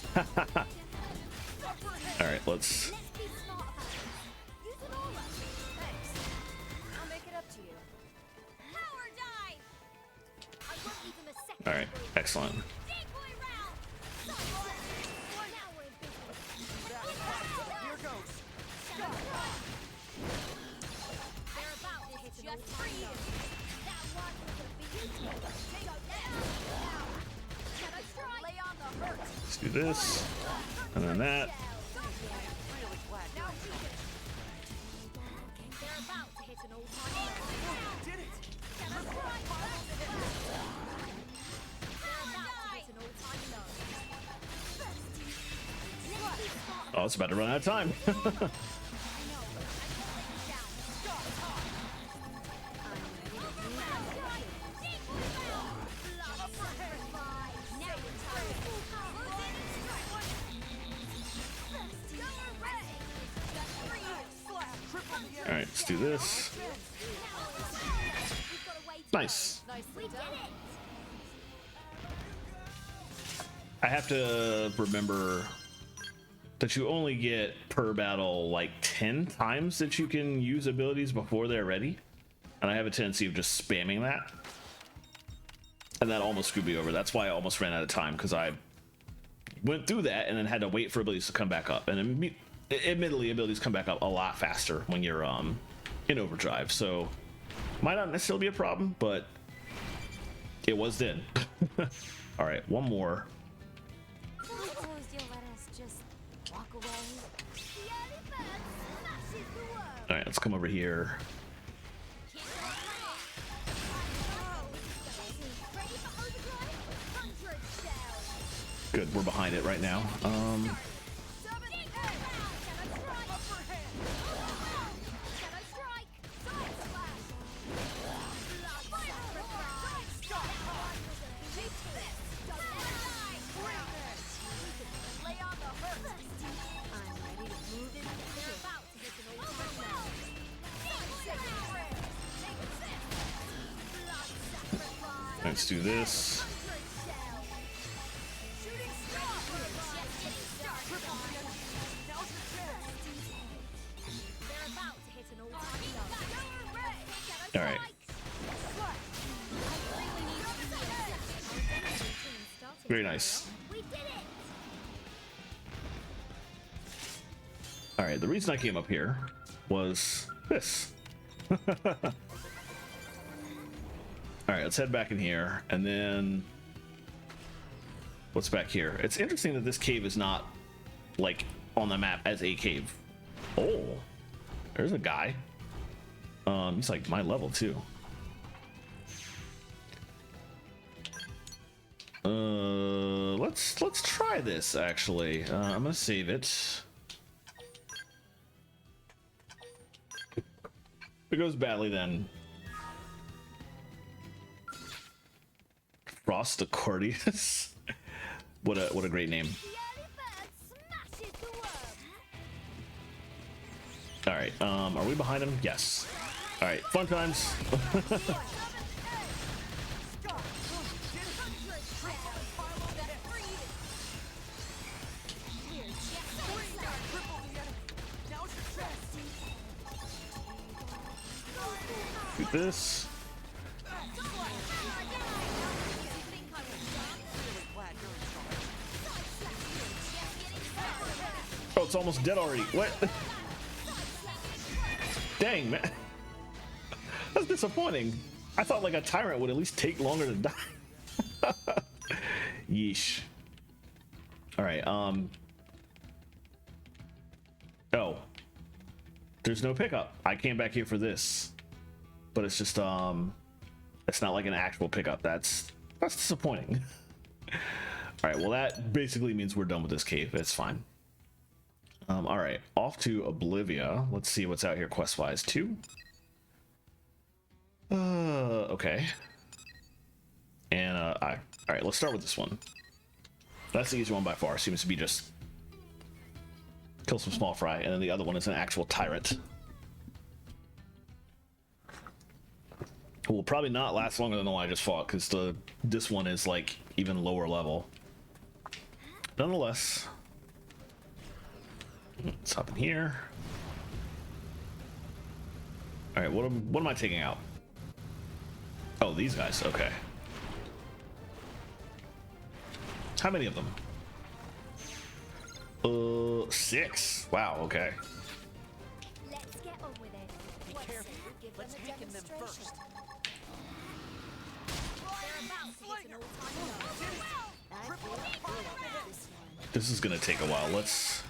All right, let's. All right, excellent. Let's do this, and then that. Oh, it's about to run out of time. right, let's do this. Nice. Nicely done. I have to remember that you only get per battle like 10 times that you can use abilities before they're ready. And I have a tendency of just spamming that. And that almost screwed me over. That's why I almost ran out of time, because I went through that and then had to wait for abilities to come back up. And admittedly, abilities come back up a lot faster when you're in overdrive. So might not necessarily be a problem, but it was then. All right, one more. Suppose you'll let us just walk away. The early bird smashes the world. All right, let's come over here. Ready for overdrive? 100 shells. Good, we're behind it right now. Let's do this. All right. Very nice. All right, the reason I came up here was this. All right, let's head back in here, and then what's back here? It's interesting that this cave is not like on the map as a cave. Oh, there's a guy. He's like my level too. Let's try this actually. I'm gonna save it. If it goes badly, then Frostacordius. what a great name. All right, are we behind him? Yes. All right, fun times. Do this. Oh, it's almost dead already. What? Dang, man. That's disappointing. I thought like a tyrant would at least take longer to die. Yeesh. All right, oh. There's no pickup. I came back here for this. But it's just it's not like an actual pickup. That's disappointing. All right, well that basically means we're done with this cave. It's fine. All right, off to Oblivia. Let's see what's out here quest-wise too. Okay. And all right, let's start with this one. That's the easy one by far. Seems to be just kill some small fry, and then the other one is an actual tyrant. Who will probably not last longer than the one I just fought, because this one is like even lower level. Nonetheless, let's hop in here. All right, what am I taking out? Oh, these guys. Okay. How many of them? 6. Wow. Okay. Let's get on with it. Be careful. Let's weaken them first. This is gonna take a while. Let's.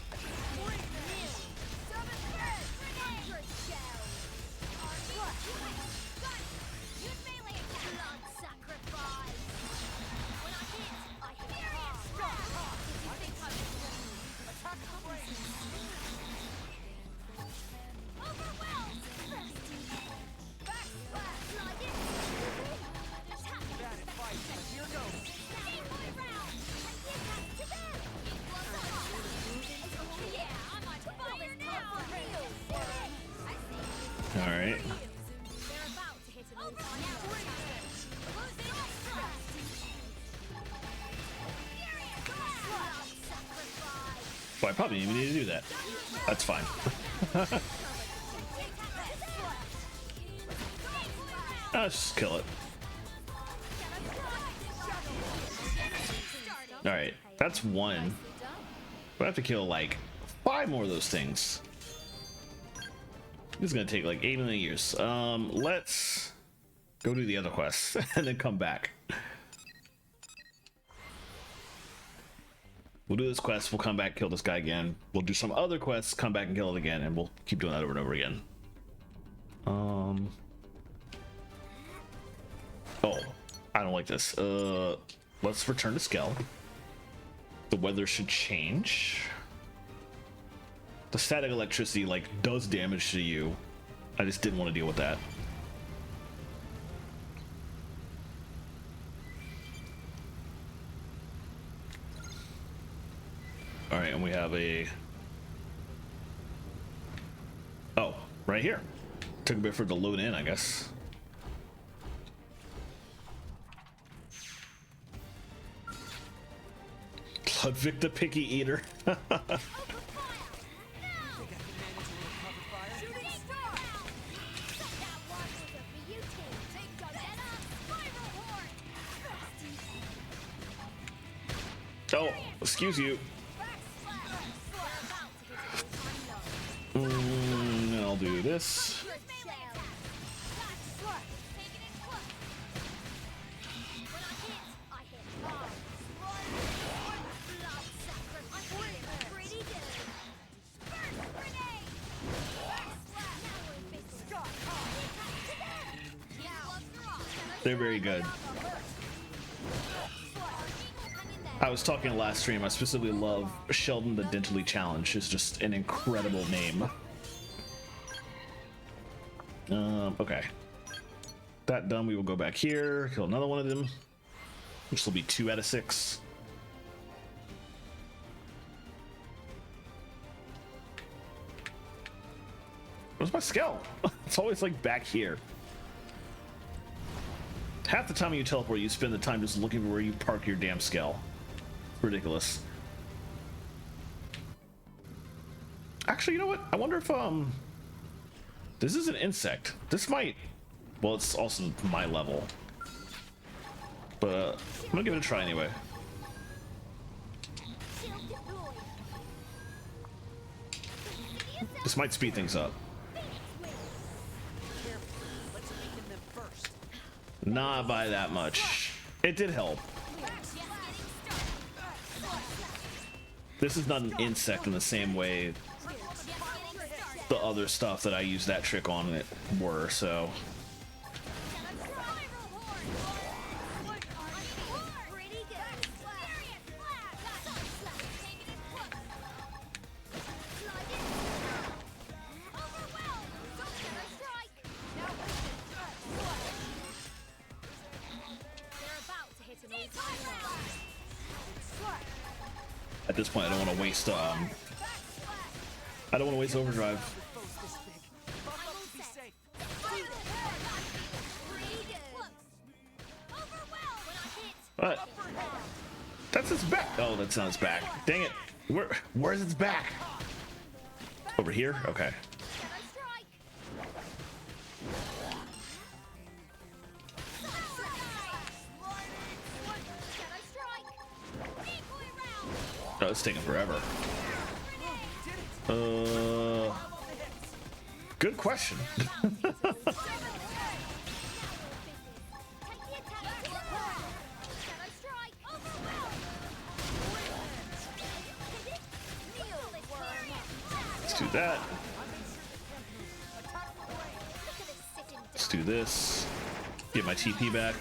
All right. Well, I probably didn't even need to do that. That's fine. Let's just kill it. All right, that's one. I have to kill like 5 more of those things. This is gonna take like 8 million years. Let's go do the other quests and then come back. We'll do this quest, we'll come back, kill this guy again. We'll do some other quests, come back and kill it again, and we'll keep doing that over and over again. Oh, I don't like this. Let's return to Skell. The weather should change. The static electricity like does damage to you. I just didn't want to deal with that. All right, and we have a... Oh, right here. Took a bit for it to load in, I guess. Ludwig the Picky Eater. Oh, excuse you. I'll do this. They're very good. I was talking last stream, I specifically love Sheldon the Dentally Challenge. It's just an incredible name. Okay. That done, we will go back here, kill another one of them, which will be 2 out of 6. Where's my Skell? It's always like back here. Half the time when you teleport, you spend the time just looking for where you park your damn Skell. Ridiculous. Actually, you know what? I wonder if this is an insect. This might, well, it's also my level, but I'm gonna give it a try anyway. This might speed things up. Not by that much. It did help. This is not an insect in the same way the other stuff that I used that trick on it were, so. At this point, I don't want to waste overdrive. What? That's its back. Oh, that's not its back. Dang it. Where's its back? Over here? Okay. Oh, it's taking forever. Good question. Let's do that. Let's do this. Get my TP back.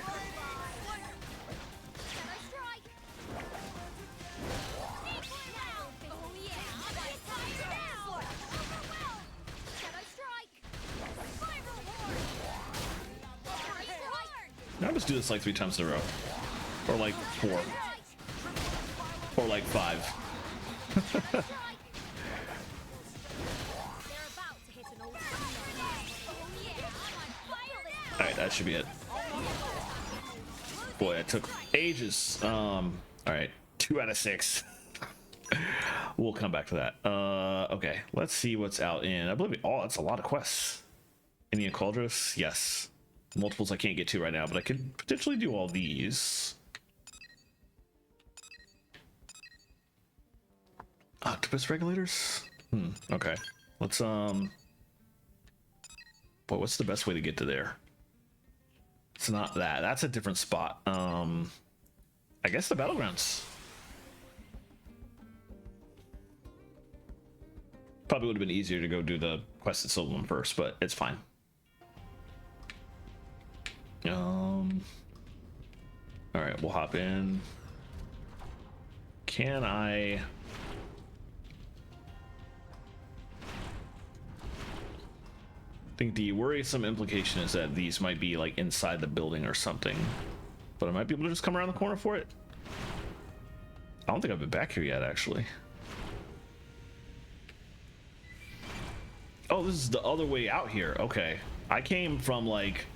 I'll just do this like 3 times in a row. Or like 4. Or like 5. right, that should be it. Boy, it took ages. All right, 2 out of 6. We'll come back to that. Okay, let's see what's out in Oblivion. Oh, that's a lot of quests. Indian Cauldrus, yes. Multiples I can't get to right now, but I could potentially do all these. Octopus regulators? Okay. Let's boy, what's the best way to get to there? It's not that. That's a different spot. I guess the battlegrounds. Probably would have been easier to go do the quest at Silverman first, but it's fine. All right, we'll hop in. Can I? I think the worrisome implication is that these might be like inside the building or something, but I might be able to just come around the corner for it. I don't think I've been back here yet, actually. Oh, this is the other way out here. Okay, I came from like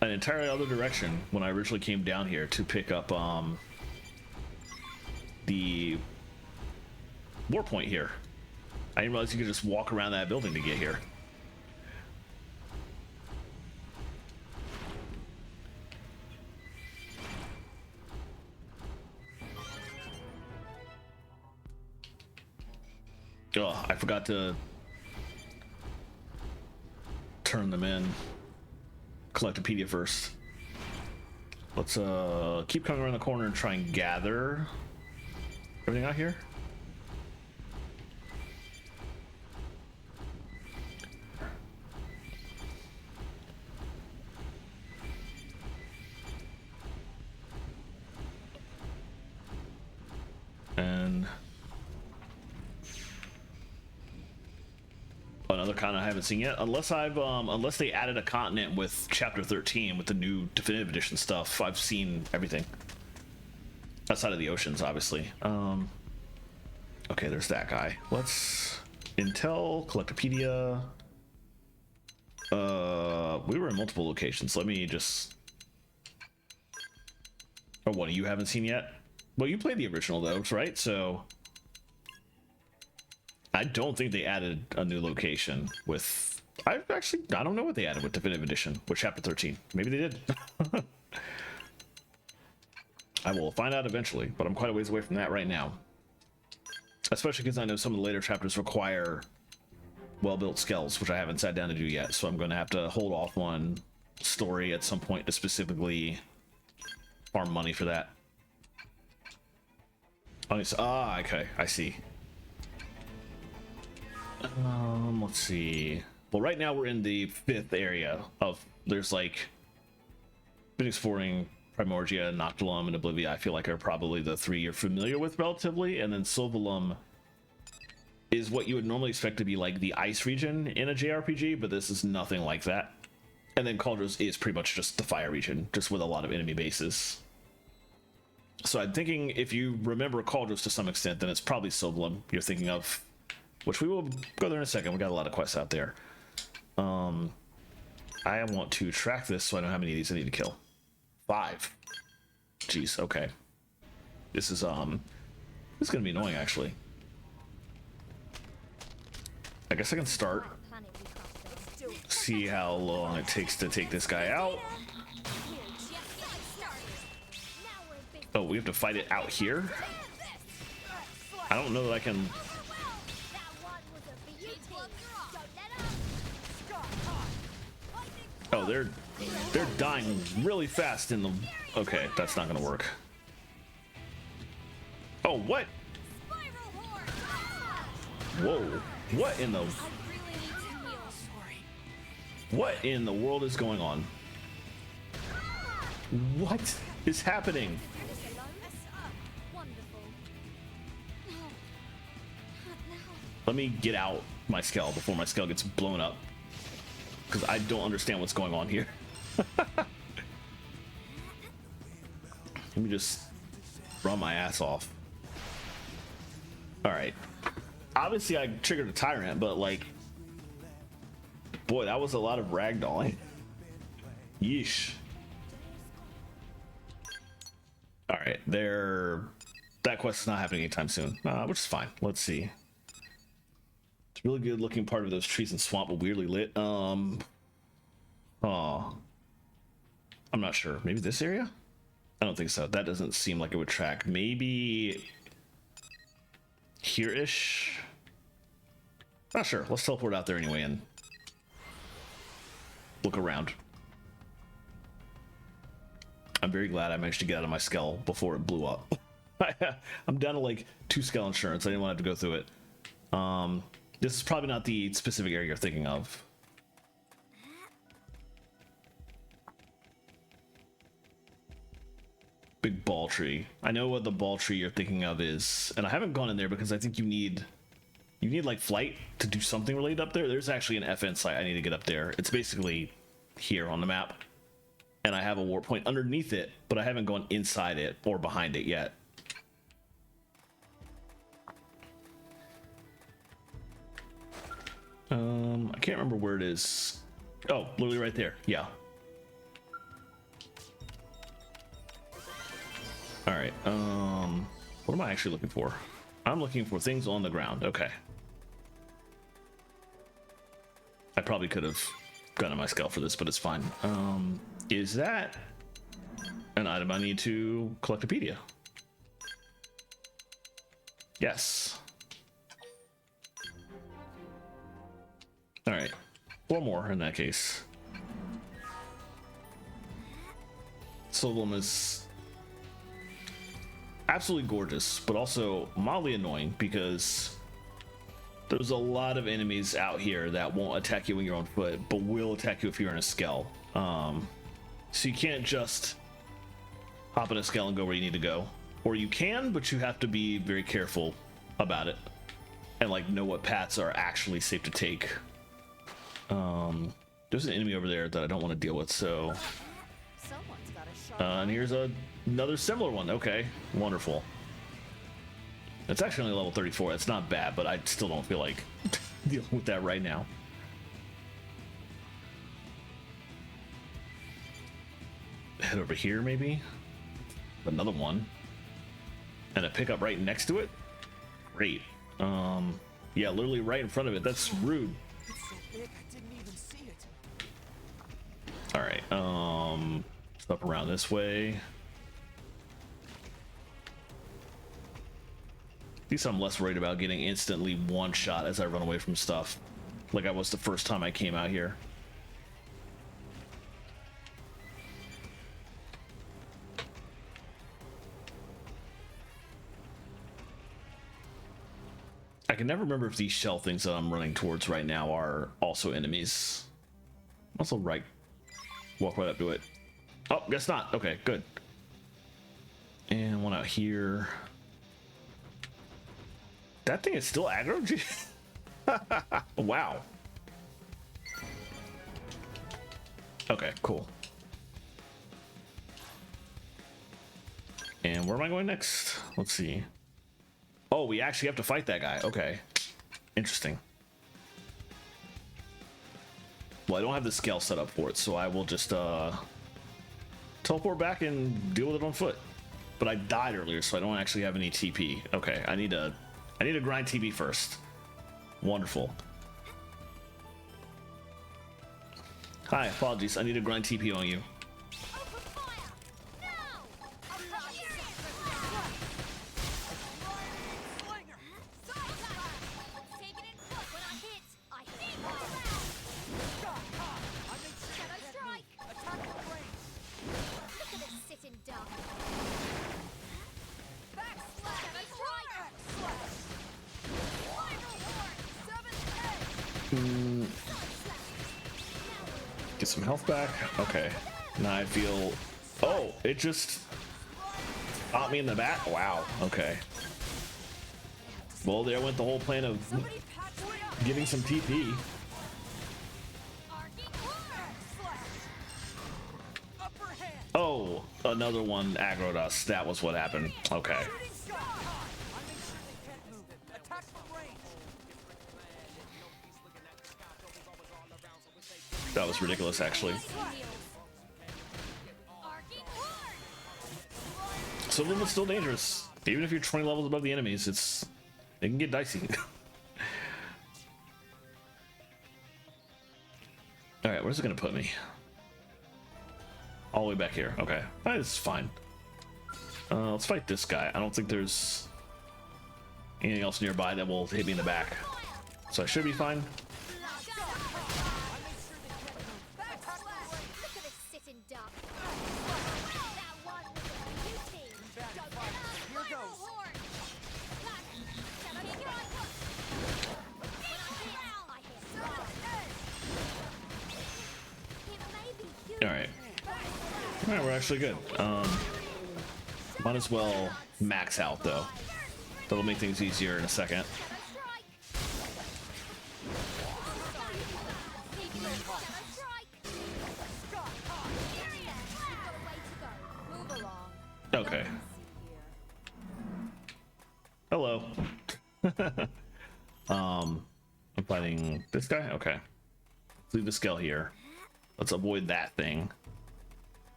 an entirely other direction when I originally came down here to pick up the war point here. I didn't realize you could just walk around that building to get here. Oh, I forgot to turn them in. Collectopedia first. Let's keep coming around the corner and try and gather everything out here. And another continent I haven't seen yet, unless they added a continent with chapter 13 with the new definitive edition stuff. I've seen everything outside of the oceans, obviously. Okay, there's that guy. Let's Intel Collectopedia. We were in multiple locations. Let me just. Oh, one you haven't seen yet? Well, you played the original though, right? So I don't think they added a new location with. I don't know what they added with Definitive Edition with Chapter 13. Maybe they did. I will find out eventually, but I'm quite a ways away from that right now. Especially because I know some of the later chapters require well-built skells, which I haven't sat down to do yet. So I'm going to have to hold off on story at some point to specifically farm money for that. Okay, I see. Let's see. Well, right now we're in the 5th area of. There's like been exploring Primordia, Noctilum, and Oblivia. I feel like are probably the 3 you're familiar with relatively, and then Silvalum is what you would normally expect to be like the ice region in a JRPG, but this is nothing like that. And then Cauldrus is pretty much just the fire region, just with a lot of enemy bases. So I'm thinking if you remember Cauldrus to some extent, then it's probably Silvalum you're thinking of, which we will go there in a second. We got a lot of quests out there. I want to track this so I know how many of these I need to kill. 5. Jeez, okay. This is gonna be annoying actually. I guess I can start. See how long it takes to take this guy out. Oh, we have to fight it out here? I don't know that I can. Oh, they're dying really fast in the. Okay, that's not gonna work. Oh, what? Whoa! What in the? What in the world is going on? What is happening? Let me get out my Skell before my Skell gets blown up, because I don't understand what's going on here. Let me just run my ass off. All right. Obviously, I triggered a Tyrant, but like, Boy, that was a lot of ragdolling. Yeesh. All right, that quest is not happening anytime soon, which is fine. Let's see. It's a really good looking part of those trees and swamp, but weirdly lit. Oh, I'm not sure. Maybe this area? I don't think so. That doesn't seem like it would track. Maybe here-ish? Not sure. Let's teleport out there anyway and look around. I'm very glad I managed to get out of my skull before it blew up. I'm down to like 2 skull insurance. I didn't want to have to go through it. This is probably not the specific area you're thinking of. Big ball tree. I know what the ball tree you're thinking of is, and I haven't gone in there because I think you need like flight to do something related up there. There's actually an FN site I need to get up there. It's basically here on the map. And I have a warp point underneath it, but I haven't gone inside it or behind it yet. I can't remember where it is. Oh, literally right there. Yeah. All right. What am I actually looking for? I'm looking for things on the ground. Okay. I probably could have gotten my skull for this, but it's fine. Is that an item I need to Collectopedia? Yes. All right, 4 more in that case. Solum is absolutely gorgeous, but also mildly annoying because there's a lot of enemies out here that won't attack you when you're on foot, but will attack you if you're in a skell. So you can't just hop in a skell and go where you need to go. Or you can, but you have to be very careful about it. And like know what paths are actually safe to take. There's an enemy over there that I don't want to deal with, so... and here's another similar one. Okay, wonderful. It's actually only level 34. It's not bad, but I still don't feel like dealing with that right now. Head over here, maybe? Another one. And a pickup right next to it? Great. Yeah, literally right in front of it. That's rude. It's so big, I didn't even see it. Alright, up around this way. At least I'm less worried about getting instantly one shot as I run away from stuff, like I was the first time I came out here. I can never remember if these shell things that I'm running towards right now are also enemies. Also right. Walk right up to it. Oh, guess not. Okay, good. And one out here. That thing is still aggro? Wow. Okay, cool. And where am I going next? Let's see. Oh, we actually have to fight that guy. Okay. Interesting. Well, I don't have the scale set up for it, so I will just teleport back and deal with it on foot. But I died earlier, so I don't actually have any TP. Okay, I need to grind TP first. Wonderful. Hi, apologies. I need to grind TP on you. Get some health back. Okay. Now I feel... Oh, it just got me in the back. Wow. Okay. Well, there went the whole plan of getting some TP. Oh, another one aggroed us. That was what happened. Okay. That was ridiculous, actually. Some of them are still dangerous. Even if you're 20 levels above the enemies, it can get dicey. Alright, where's it gonna put me? All the way back here. Okay. That's fine. Let's fight this guy. I don't think there's anything else nearby that will hit me in the back. So I should be fine. Alright. Alright, we're actually good. Might as well max out though. That'll make things easier in a second. Okay. Hello. I'm fighting this guy? Okay. Let's leave the scale here. Let's avoid that thing.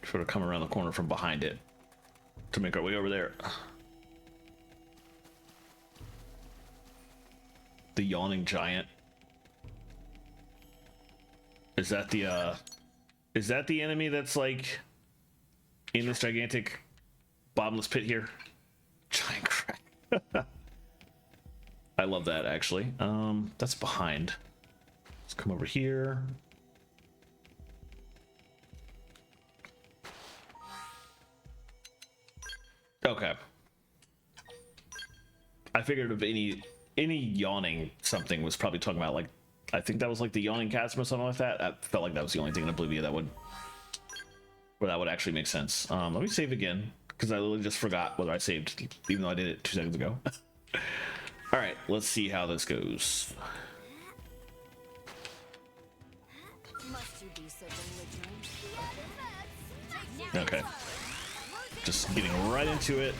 Sort of come around the corner from behind it to make our way over there. The yawning giant. Is that the enemy that's like in this gigantic bottomless pit here? Giant crack. I love that actually. That's behind. Let's come over here. Okay. I figured if any yawning something was probably talking about, like, I think that was like the yawning chasm or something like that. I felt like that was the only thing in Oblivia that would actually make sense. Let me save again because I literally just forgot whether I saved, even though I did it 2 seconds ago. All right, let's see how this goes. Okay. Just getting right into it.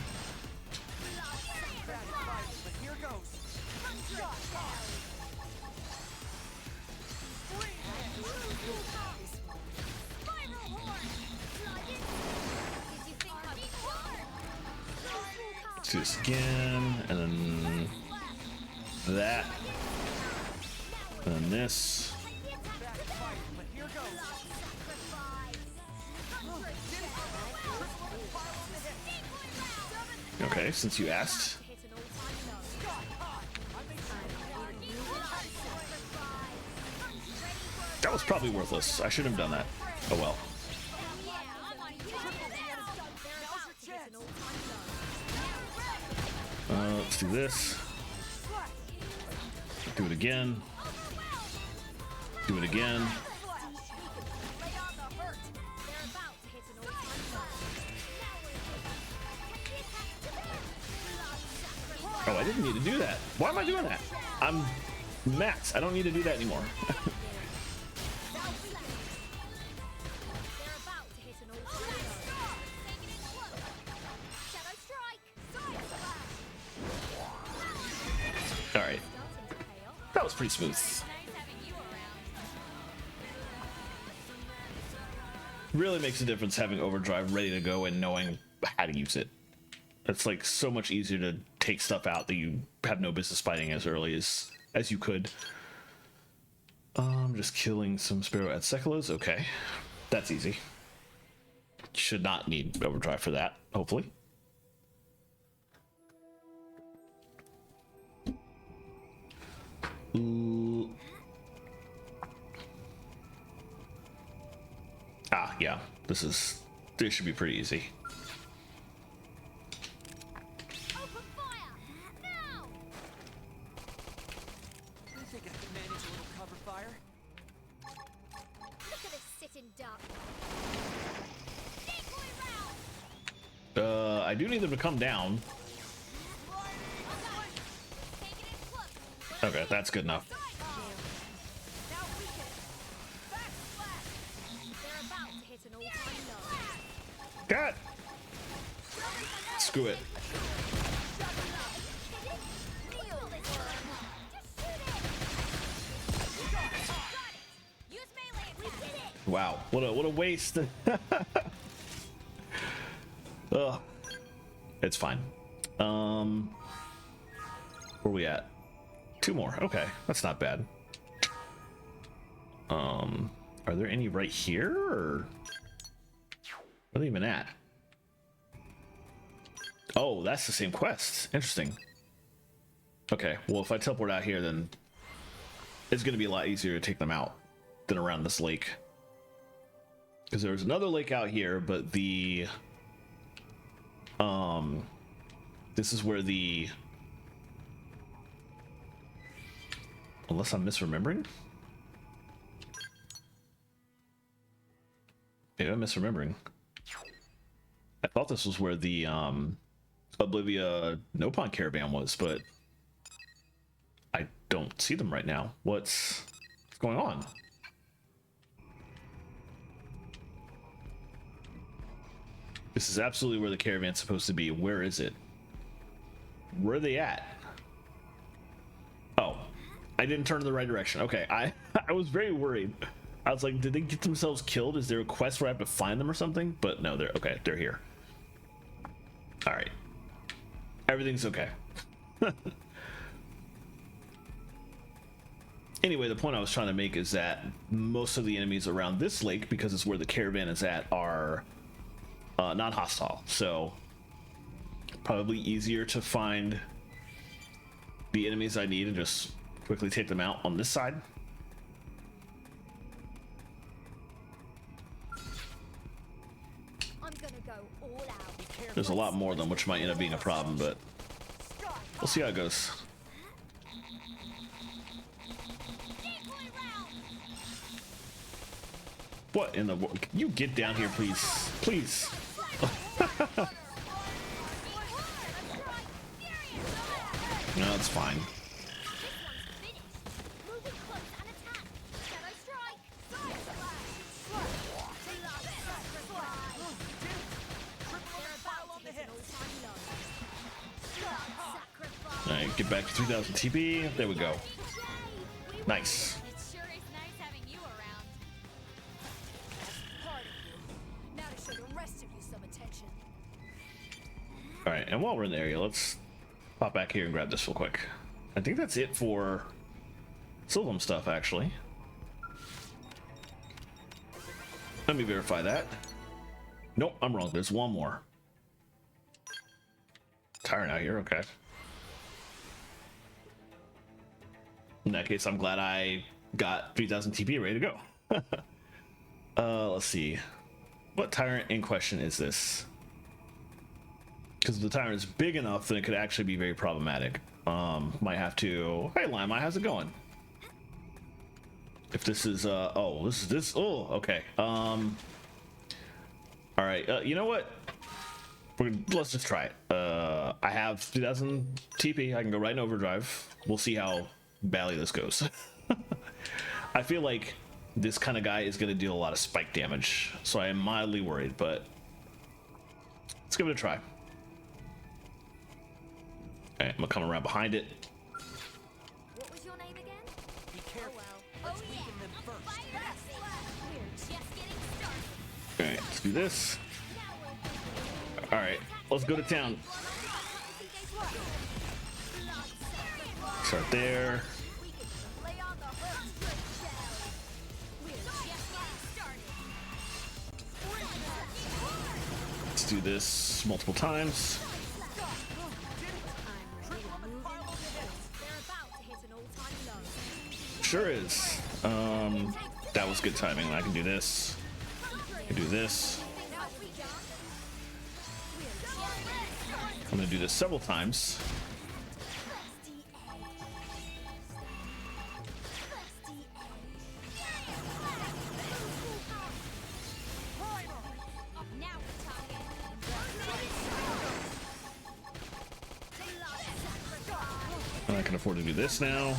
Let's do this again, and then that, and then this. Okay, since you asked. That was probably worthless. I shouldn't have done that. Oh well. Let's do this. Do it again. Do it again. Oh, I didn't need to do that. Why am I doing that? I'm max. I don't need to do that anymore. All right. That was pretty smooth. Really makes a difference having overdrive ready to go and knowing how to use it. It's like so much easier to take stuff out that you have no business fighting as early as you could. Just killing some Sparrow at Seculas. Okay, that's easy. Should not need overdrive for that, hopefully. Ooh. Ah, yeah. This should be pretty easy. I do need them to come down. Okay, that's good enough. God! Screw it. Wow, what a waste. Ugh. It's fine. Where we at? 2 more. Okay, that's not bad. Are there any right here, or where are they even at? Oh, that's the same quest. Interesting. Okay, well, if I teleport out here, then it's going to be a lot easier to take them out than around this lake. Because there's another lake out here, but the this is where the, unless I'm misremembering. Maybe I'm misremembering. I thought this was where the Oblivia Nopon caravan was, but I don't see them right now. What's going on? This is absolutely where the caravan's supposed to be. Where is it? Where are they at? Oh, I didn't turn in the right direction. Okay, I was very worried. I was like, did they get themselves killed? Is there a quest where I have to find them or something? But no, they're okay. They're here. All right. Everything's okay. Anyway, the point I was trying to make is that most of the enemies around this lake, because it's where the caravan is at, are not hostile. So probably easier to find the enemies I need and just quickly take them out on this side. I'm gonna go all out. There's a lot more of them, which might end up being a problem, but we'll see how it goes. What in the world? Can you get down here, please? Please. No, it's fine. All right, get back to 3000 TP. There we go. Nice. It sure is nice having you around. Now to show the rest of you some attention. All right, and while we're in the area, let's pop back here and grab this real quick. I think that's it for Sylvam stuff, actually. Let me verify that. Nope, I'm wrong. There's one more. Tyrant out here, okay. In that case, I'm glad I got 3000 TP ready to go. Let's see. What tyrant in question is this? Because if the tyrant is big enough, then it could actually be very problematic. Might have to... Hey, Lima, how's it going? If this is... oh, this is this... Oh, okay. All right, you know what? Let's just try it. I have 3000 TP. I can go right in overdrive. We'll see how badly this goes. I feel like this kind of guy is going to deal a lot of spike damage, so I am mildly worried, but let's give it a try. Alright, I'm gonna come around behind it. What was your name again? Be careful. Oh Let's yeah. weaken them first. We're just getting started. Alright, let's do this. Alright, let's go to town. Start there. Let's do this multiple times. Sure is. That was good timing. I can do this. I can do this. I'm gonna do this several times. And I can afford to do this now.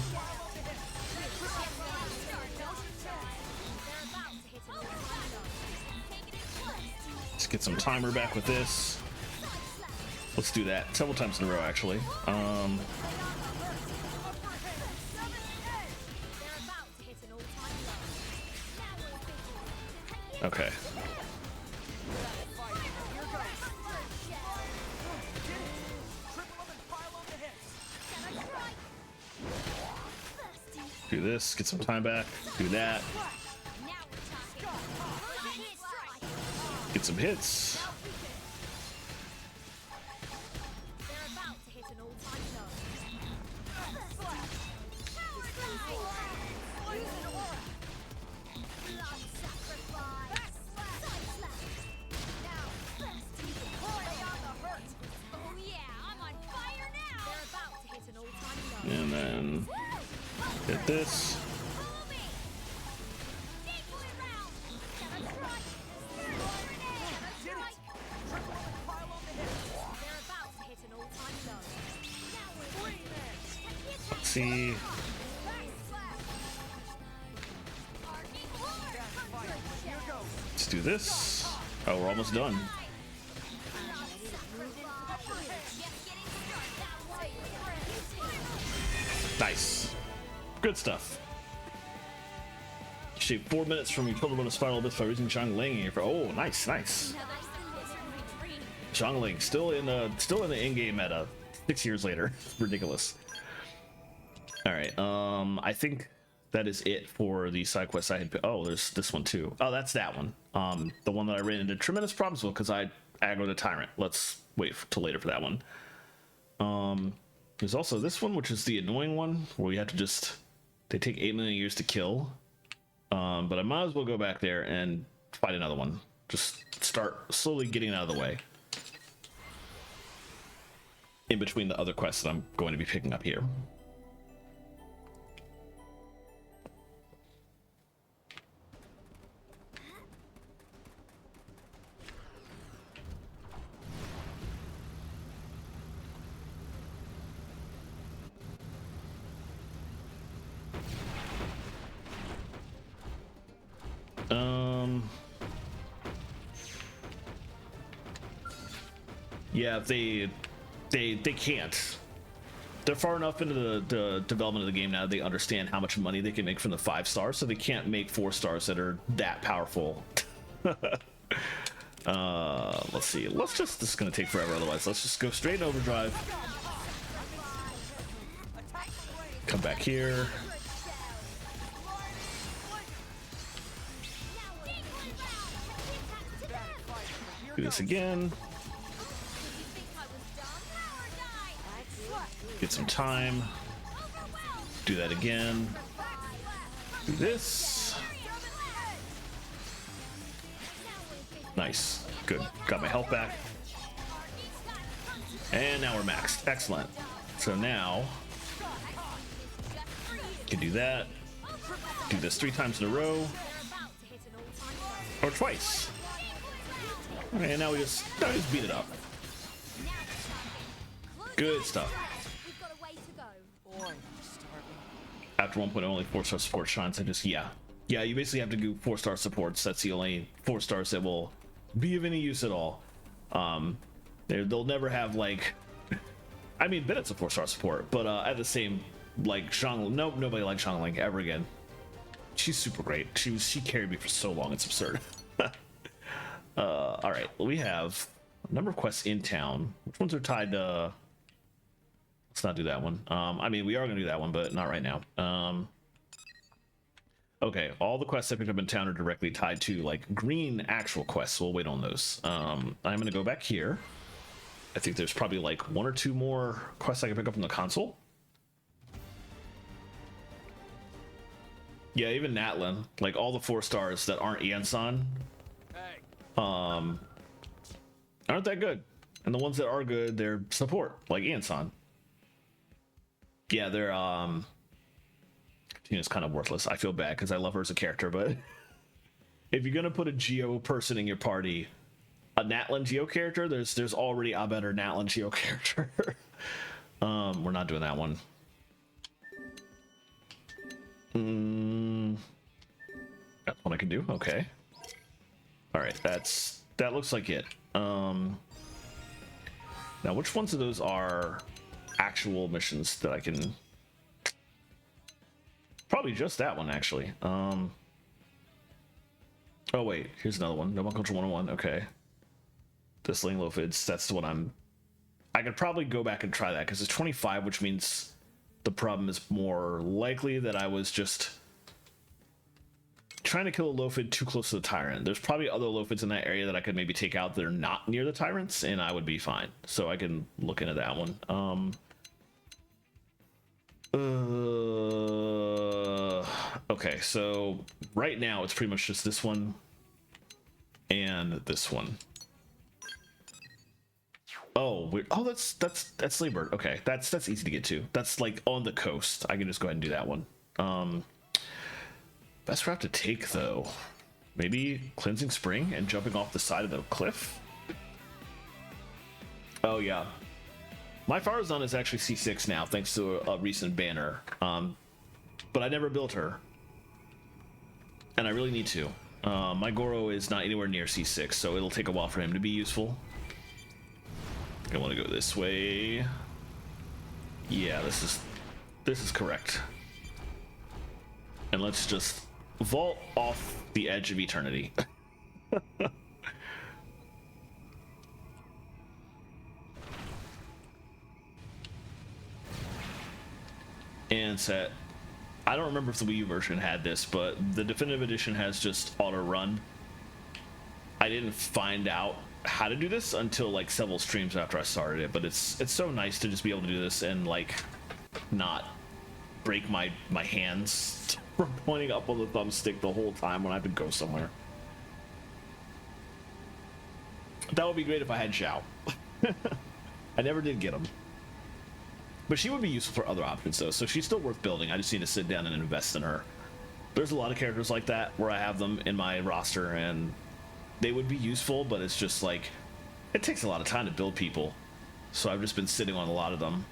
Let's get some timer back with this. Let's do that several times in a row, actually. Okay. Do this, get some time back. Do that. Get some hits. And then get this. Let's see. Let's do this. Oh, we're almost done. Nice. Good stuff. Shave 4 minutes from your total bonus final abyss by using Zhongling. Oh, nice, nice. Zhongling still in the in-game meta 6 years later. Ridiculous. All right. I think that is it for the side quests I had. Oh, there's this one too. Oh, that's that one. The one that I ran into tremendous problems with because I aggroed the tyrant. Let's wait till later for that one. There's also this one, which is the annoying one where you have to just, they take 8 million years to kill. But I might as well go back there and fight another one. Just start slowly getting it out of the way. In between the other quests that I'm going to be picking up here. Yeah, they can't. They're far enough into the development of the game now, they understand how much money they can make from the 5 stars, so they can't make 4 stars that are that powerful. Let's see. This is gonna take forever otherwise. Let's just go straight in overdrive. Come back here. Do this again. Get some time. Do that again. Do this. Nice. Good. Got my health back. And now we're maxed. Excellent. So now can do that. Do this 3 times in a row. Or twice. Okay, and now we just beat it up. Good stuff. After 1.0, only 4-star support shines. Yeah, you basically have to do 4-star supports. That's the only 4 stars that will be of any use at all. They'll never have, like, I mean, Bennett's a 4-star support, but at the same, like, nobody liked Zhongling ever again. She's super great. She carried me for so long, it's absurd. All right, we have a number of quests in town. Which ones are tied to? Let's not do that one. I mean, we are gonna do that one, but not right now. Okay, all the quests I picked up in town are directly tied to, like, green actual quests. We'll wait on those. I'm gonna go back here. I think there's probably like 1 or 2 more quests I can pick up on the console. Yeah, even Natlin, like all the 4 stars that aren't Yansan, aren't that good. And the ones that are good, they're support, like Yansan. Yeah, they're Tina's kind of worthless. I feel bad because I love her as a character, but if you're gonna put a Geo person in your party, a Natlin Geo character, there's already a better Natlin Geo character. We're not doing that one. That's what I can do. Okay. All right, that looks like it. Now, which ones of those are actual missions that I can? Probably just that one, actually. Oh wait, here's another one. No Culture 101. Okay. The Sling Lophids. That's the one I could probably go back and try that because it's 25, which means the problem is more likely that I was just trying to kill a Lophid too close to the Tyrant. There's probably other Lophids in that area that I could maybe take out that are not near the Tyrants, and I would be fine. So I can look into that one. Okay, so right now it's pretty much just this one and this one. Oh, oh, that's Sleebird. Okay, that's easy to get to. That's like on the coast. I can just go ahead and do that one. Best route to take though, maybe Cleansing Spring and jumping off the side of the cliff. Oh yeah, my Farazan is actually C6 now thanks to a recent banner. But I never built her, and I really need to. My Goro is not anywhere near C6, so it'll take a while for him to be useful. I want to go this way. Yeah, this is correct. And let's just vault off the edge of eternity. And set. I don't remember if the Wii U version had this, but the definitive edition has just auto run. I didn't find out how to do this until like several streams after I started it, but it's so nice to just be able to do this and like not break my hands from pointing up on the thumbstick the whole time when I have to go somewhere. That would be great if I had Xiao. I never did get him, but she would be useful for other options though, so she's still worth building. I just need to sit down and invest in her. There's a lot of characters like that where I have them in my roster and they would be useful, but it's just like it takes a lot of time to build people, so I've just been sitting on a lot of them,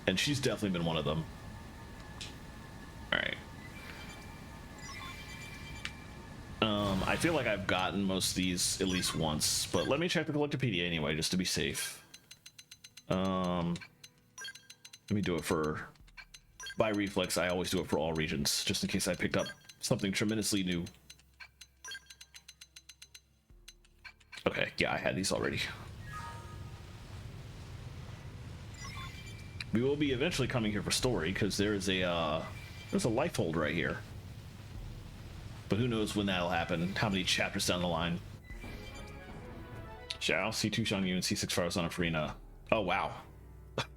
and she's definitely been one of them. All right. I feel like I've gotten most of these at least once, but let me check the Collectopedia anyway just to be safe. Let me do it for by reflex. I always do it for all regions just in case I picked up something tremendously new. Okay, yeah, I had these already. We will be eventually coming here for story because there's a life hold right here. But who knows when that'll happen? How many chapters down the line? Xiao, C2 Xiangyu, and C6 Farazan and Farina. Oh wow,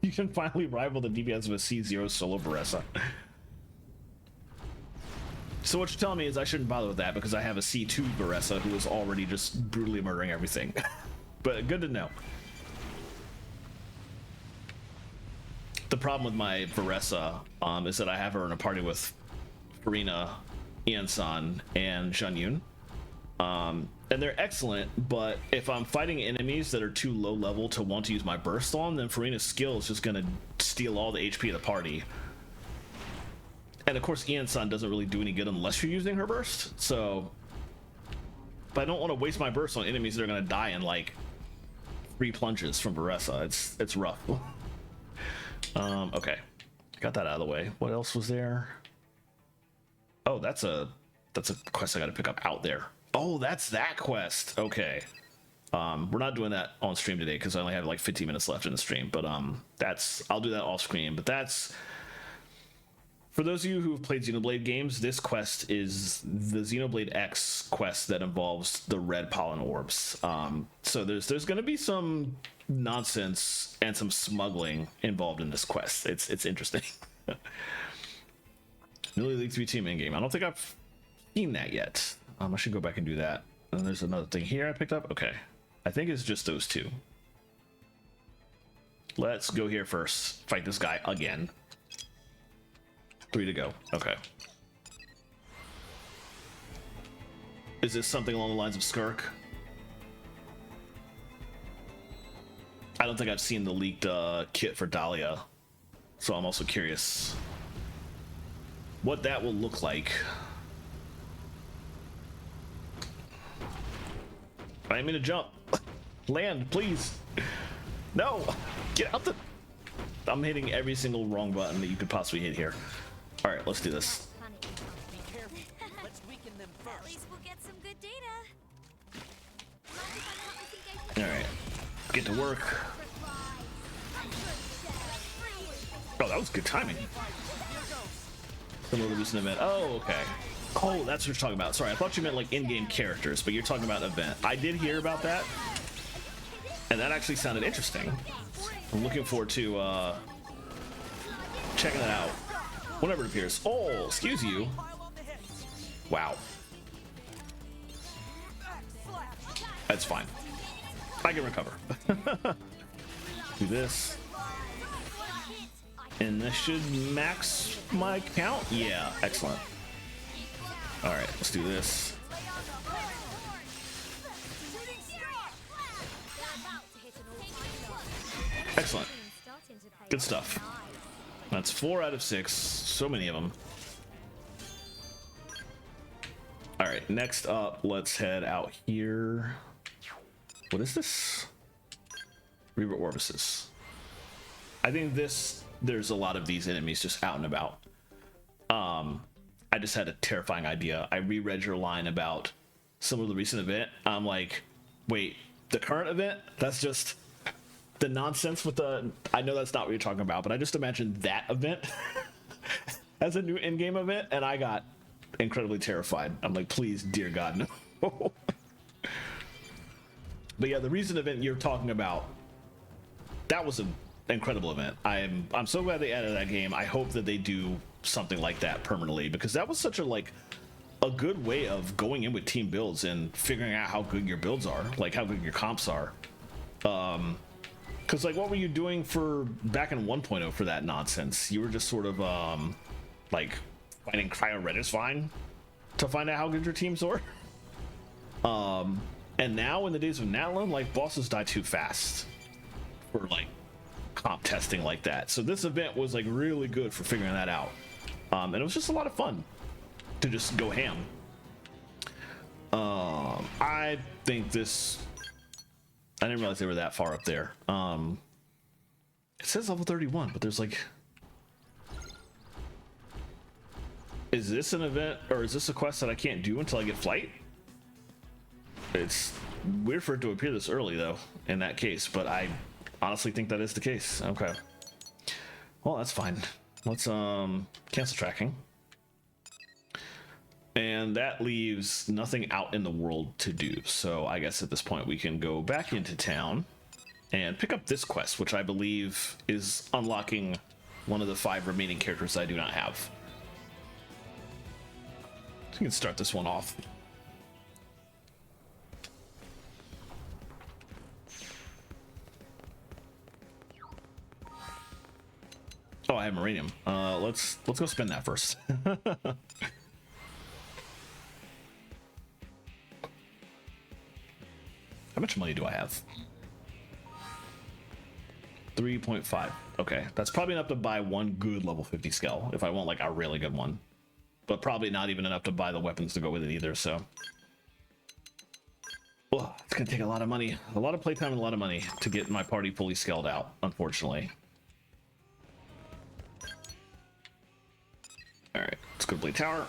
you can finally rival the DPS of a C0 solo Varessa. So what you're telling me is I shouldn't bother with that because I have a C2 Varessa who is already just brutally murdering everything. But good to know. The problem with my Varessa is that I have her in a party with Farina, Ian-san, and Xianyun. And they're excellent, but if I'm fighting enemies that are too low level to want to use my burst on, then Farina's skill is just going to steal all the HP of the party. And of course, Ian-san doesn't really do any good unless you're using her burst. So, but I don't want to waste my burst on enemies that are going to die in like 3 plunges from Varessa. It's rough. Okay, got that out of the way. What else was there? Oh, that's a quest I got to pick up out there. Oh, that's that quest. Okay. We're not doing that on stream today because I only have like 15 minutes left in the stream. But I'll do that off screen. But that's. For those of you who have played Xenoblade games, this quest is the Xenoblade X quest that involves the red pollen orbs. So there's going to be some nonsense and some smuggling involved in this quest. It's interesting. Newly leaked 3 team in game. I don't think I've seen that yet. I should go back and do that. And there's another thing here I picked up. Okay, I think it's just those 2. Let's go here first. Fight this guy again. 3 to go. Okay. Is this something along the lines of Skirk? I don't think I've seen the leaked kit for Dahlia, so I'm also curious what that will look like. I didn't mean to jump. Land, please. No, get out the... I'm hitting every single wrong button that you could possibly hit here. All right, let's do this. At least we'll get some good data Get to work. Oh, that was good timing. Some of the recent event. Oh, okay. Oh, that's what you're talking about. Sorry, I thought you meant like in-game characters, but you're talking about event. I did hear about that, and that actually sounded interesting. I'm looking forward to checking that out whenever it appears. Oh, excuse you. Wow. That's fine. I can recover. Do this. And this should max my count? Yeah, excellent. Alright, let's do this. Excellent. Good stuff. That's 4 out of 6. So many of them. Alright, next up, let's head out here. What is this? Reaver Orbises. I think there's a lot of these enemies just out and about. I just had a terrifying idea. I reread your line about some of the recent event. I'm like, wait, the current event? That's just the nonsense with the... I know that's not what you're talking about, but I just imagined that event as a new in-game event, and I got incredibly terrified. I'm like, please, dear God, no. But yeah, the recent event you're talking about, that was an incredible event. I'm so glad they added that game. I hope that they do something like that permanently, because that was such a good way of going in with team builds and figuring out how good your builds are, like how good your comps are. Because like, what were you doing for back in 1.0 for that nonsense? You were just sort of like fighting Cryo Regisvine to find out how good your teams were. And now in the days of Natlan, like, bosses die too fast for like comp testing like that. So this event was like really good for figuring that out. And it was just a lot of fun to just go ham. I think this... I didn't realize they were that far up there. It says level 31, but there's like... Is this an event, or is this a quest that I can't do until I get flight? It's weird for it to appear this early, though, in that case, but I honestly think that is the case. Okay. Well, that's fine. Let's cancel tracking. And that leaves nothing out in the world to do. So I guess at this point we can go back into town and pick up this quest, which I believe is unlocking one of the 5 remaining characters I do not have. So we can start this one off. Oh, I have Marinium. Let's go spend that first. How much money do I have? 3.5. Okay, that's probably enough to buy one good level 50 skull if I want like a really good one, but probably not even enough to buy the weapons to go with it either. So, well, it's gonna take a lot of money, a lot of playtime, and a lot of money to get my party fully scaled out, unfortunately. All right, let's go to Blade Tower.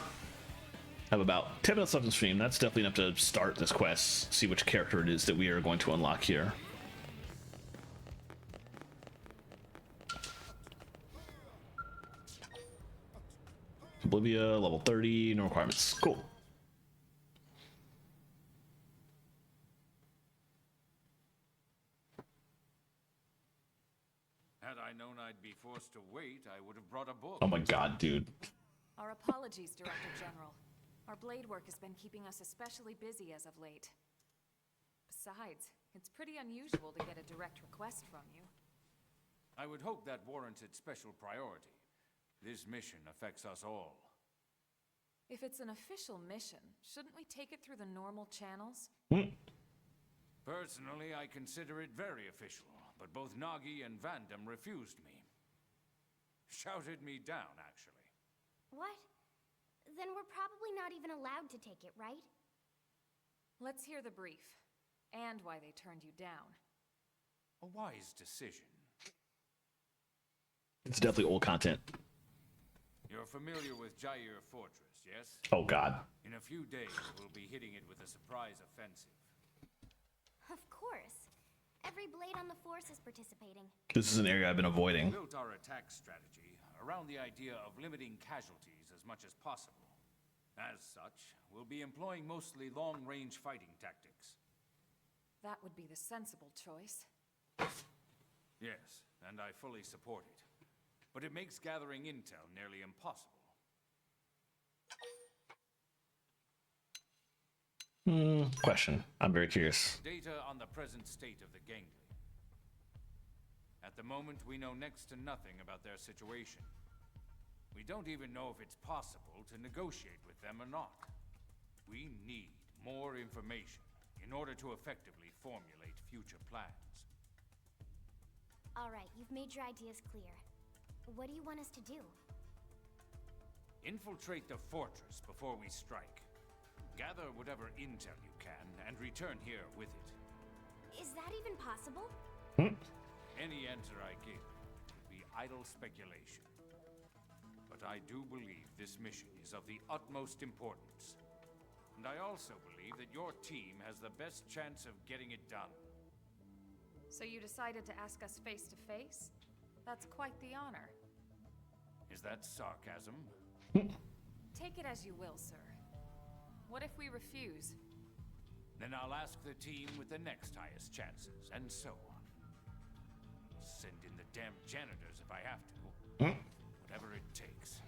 Have about 10 minutes left in the stream. That's definitely enough to start this quest, see which character it is that we are going to unlock here. Oblivia, level 30, no requirements. Cool. Had I known I'd be forced to wait, I would have brought a book. Oh my god, dude. Our apologies, Director General. Our blade work has been keeping us especially busy as of late. Besides, it's pretty unusual to get a direct request from you. I would hope that warranted special priority. This mission affects us all. If it's an official mission, shouldn't we take it through the normal channels? Personally, I consider it very official, but both Nagi and Vandam refused me. Shouted me down, actually. What? Then we're probably not even allowed to take it, right? Let's hear the brief, and why they turned you down. A wise decision. It's definitely old content. You're familiar with Jair Fortress, yes? Oh god. In a few days, we'll be hitting it with a surprise offensive. Of course. Every blade on the force is participating. This is an area I've been avoiding. We built our attack strategy around the idea of limiting casualties as much as possible. As such, we'll be employing mostly long-range fighting tactics. That would be the sensible choice. Yes, and I fully support it. But it makes gathering intel nearly impossible. Question. I'm very curious. Data on the present state of the gangly. At the moment, we know next to nothing about their situation. We don't even know if it's possible to negotiate with them or not. We need more information in order to effectively formulate future plans. All right, you've made your ideas clear. What do you want us to do? Infiltrate the fortress before we strike. Gather whatever intel you can and return here with it. Is that even possible? Any answer I give would be idle speculation. But I do believe this mission is of the utmost importance. And I also believe that your team has the best chance of getting it done. So you decided to ask us face to face? That's quite the honor. Is that sarcasm? Take it as you will, sir. What if we refuse? Then I'll ask the team with the next highest chances, and so on. Send in the damn janitors if I have to. Whatever it takes.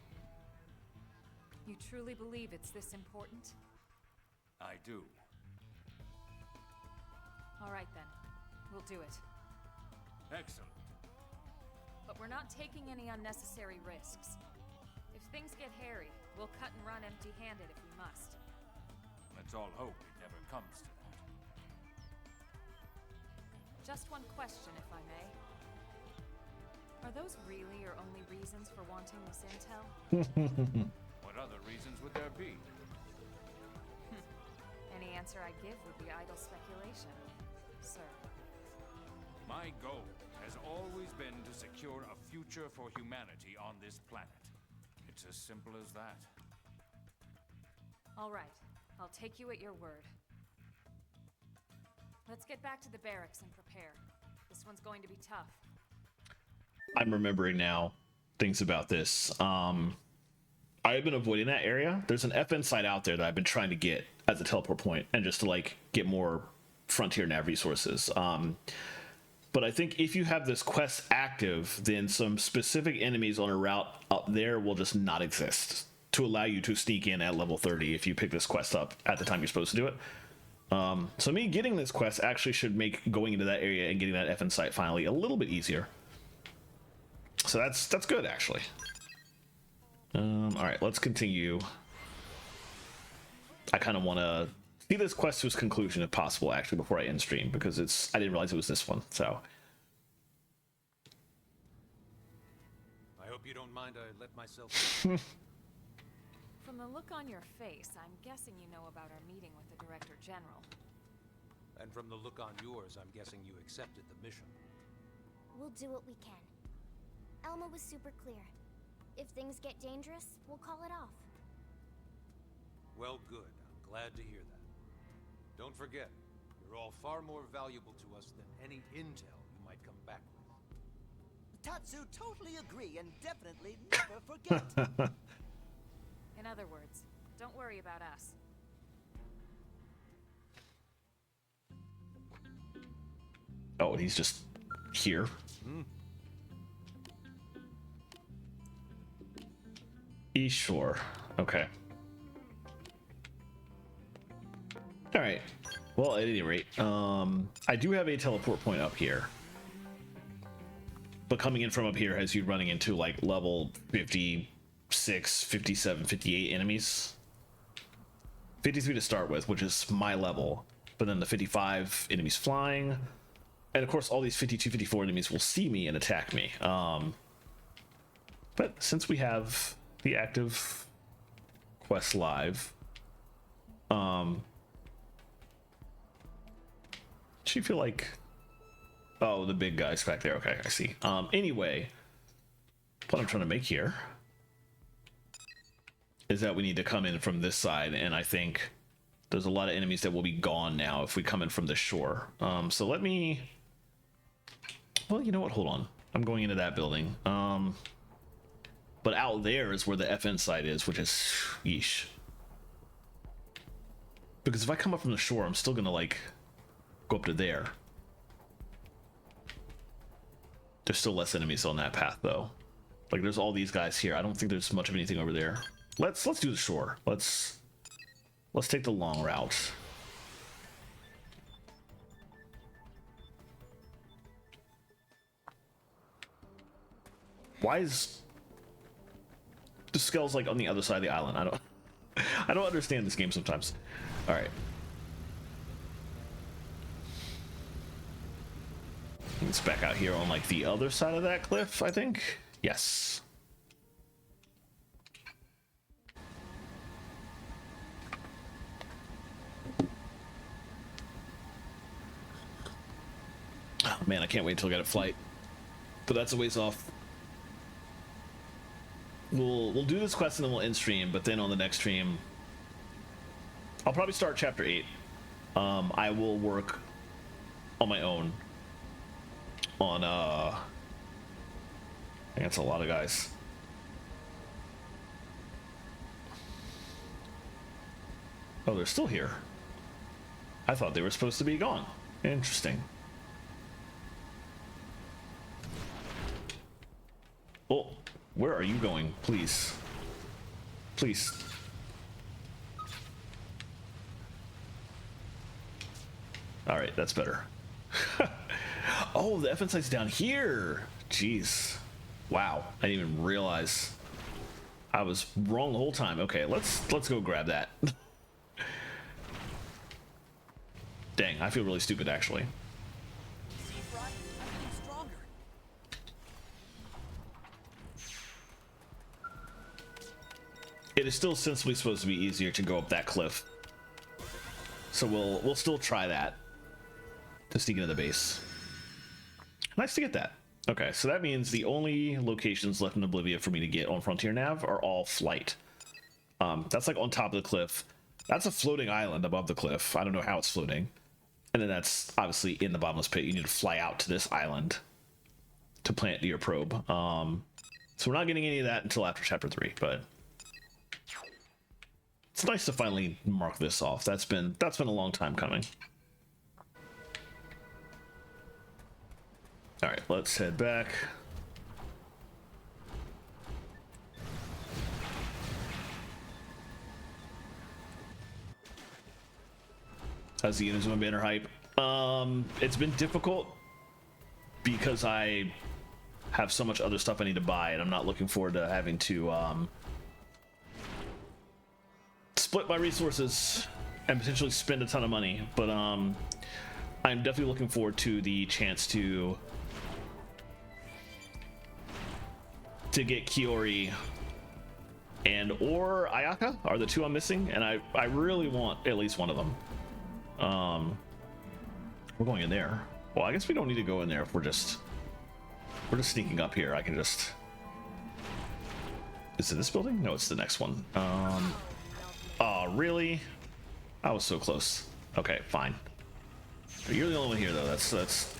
You truly believe it's this important? I do. All right then. We'll do it. Excellent. But we're not taking any unnecessary risks. If things get hairy, we'll cut and run empty-handed if we must. Let's all hope it never comes to that. Just one question, if I may. Are those really your only reasons for wanting this intel? What other reasons would there be? Any answer I give would be idle speculation, sir. My goal has always been to secure a future for humanity on this planet. It's as simple as that. All right. I'll take you at your word. Let's get back to the barracks and prepare. This one's going to be tough. I'm remembering now things about this. I've been avoiding that area. There's an FN site out there that I've been trying to get as a teleport point and just to like get more frontier nav resources. But I think if you have this quest active, then some specific enemies on a route up there will just not exist to allow you to sneak in at level 30 if you pick this quest up at the time you're supposed to do it. So me getting this quest actually should make going into that area and getting that FN site finally a little bit easier. So that's good, actually. All right, let's continue. I kind of want to see this quest to its conclusion if possible, actually, before I end stream, because I didn't realize it was this one, so. I hope you don't mind I let myself... From the look on your face, I'm guessing you know about our meeting with the Director General. And from the look on yours, I'm guessing you accepted the mission. We'll do what we can. Elma was super clear. If things get dangerous, we'll call it off. Well, good. I'm glad to hear that. Don't forget, you're all far more valuable to us than any intel you might come back with. Tatsu totally agree and definitely never forget. In other words, don't worry about us. Oh, and he's just here. East Shore. Okay. All right. Well, at any rate, I do have a teleport point up here. But coming in from up here has you running into like level 56, 57, 58 enemies. 53 to start with, which is my level. But then the 55 enemies flying. And of course, all these 52, 54 enemies will see me and attack me. But since we have the active quest live, do you feel like... Oh, the big guy's back there. Okay, I see. Anyway, what I'm trying to make here is that we need to come in from this side, and I think there's a lot of enemies that will be gone now if we come in from the shore. So let me Well, you know what? Hold on. I'm going into that building. But out there is where the FN site is, which is yeesh. Because if I come up from the shore, I'm still gonna like go up to there. There's still less enemies on that path though. Like there's all these guys here. I don't think there's much of anything over there. Let's do the shore. Let's take the long route. Why is the skull's like on the other side of the island? I don't understand this game sometimes. All right. It's back out here on like the other side of that cliff, I think. Yes. Oh man, I can't wait till I get a flight. But that's a ways off. We'll do this quest and then we'll end stream, but then on the next stream I'll probably start chapter 8. I will work on my own on I think that's a lot of guys. Oh, they're still here. I thought they were supposed to be gone. Interesting. Oh, where are you going? Please. Please. All right, that's better. Oh, the FN site's down here. Jeez. Wow, I didn't even realize. I was wrong the whole time. Okay, let's go grab that. Dang, I feel really stupid actually. It is still sensibly supposed to be easier to go up that cliff. So we'll still try that to sneak into the base. Nice to get that. Okay, so that means the only locations left in Oblivia for me to get on Frontier Nav are all flight. That's like on top of the cliff. That's a floating island above the cliff. I don't know how it's floating. And then that's obviously in the bottomless pit. You need to fly out to this island to plant your probe. So we're not getting any of that until after chapter 3, but it's nice to finally mark this off. That's been a long time coming. All right, let's head back. How's the Inazuma banner hype? It's been difficult because I have so much other stuff I need to buy, and I'm not looking forward to having to split my resources and potentially spend a ton of money. But I'm definitely looking forward to the chance to get Kiori and or Ayaka are the two I'm missing, and I really want at least one of them. We're going in there. Well, I guess we don't need to go in there if we're just sneaking up here. I can just... Is it this building? No, it's the next one. Oh, really? I was so close. Okay, fine. You're the only one here, though. That's...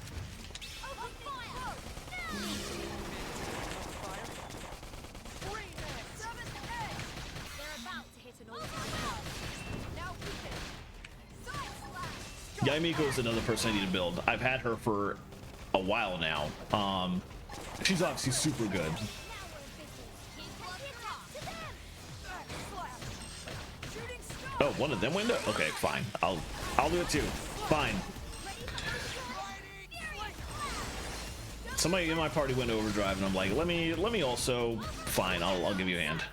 Yaimiko is another person I need to build. I've had her for a while now. She's obviously super good. Oh, one of them window? Okay, fine. I'll do it too. Fine. Somebody in my party went to overdrive, and I'm like, let me also. Fine, I'll give you a hand.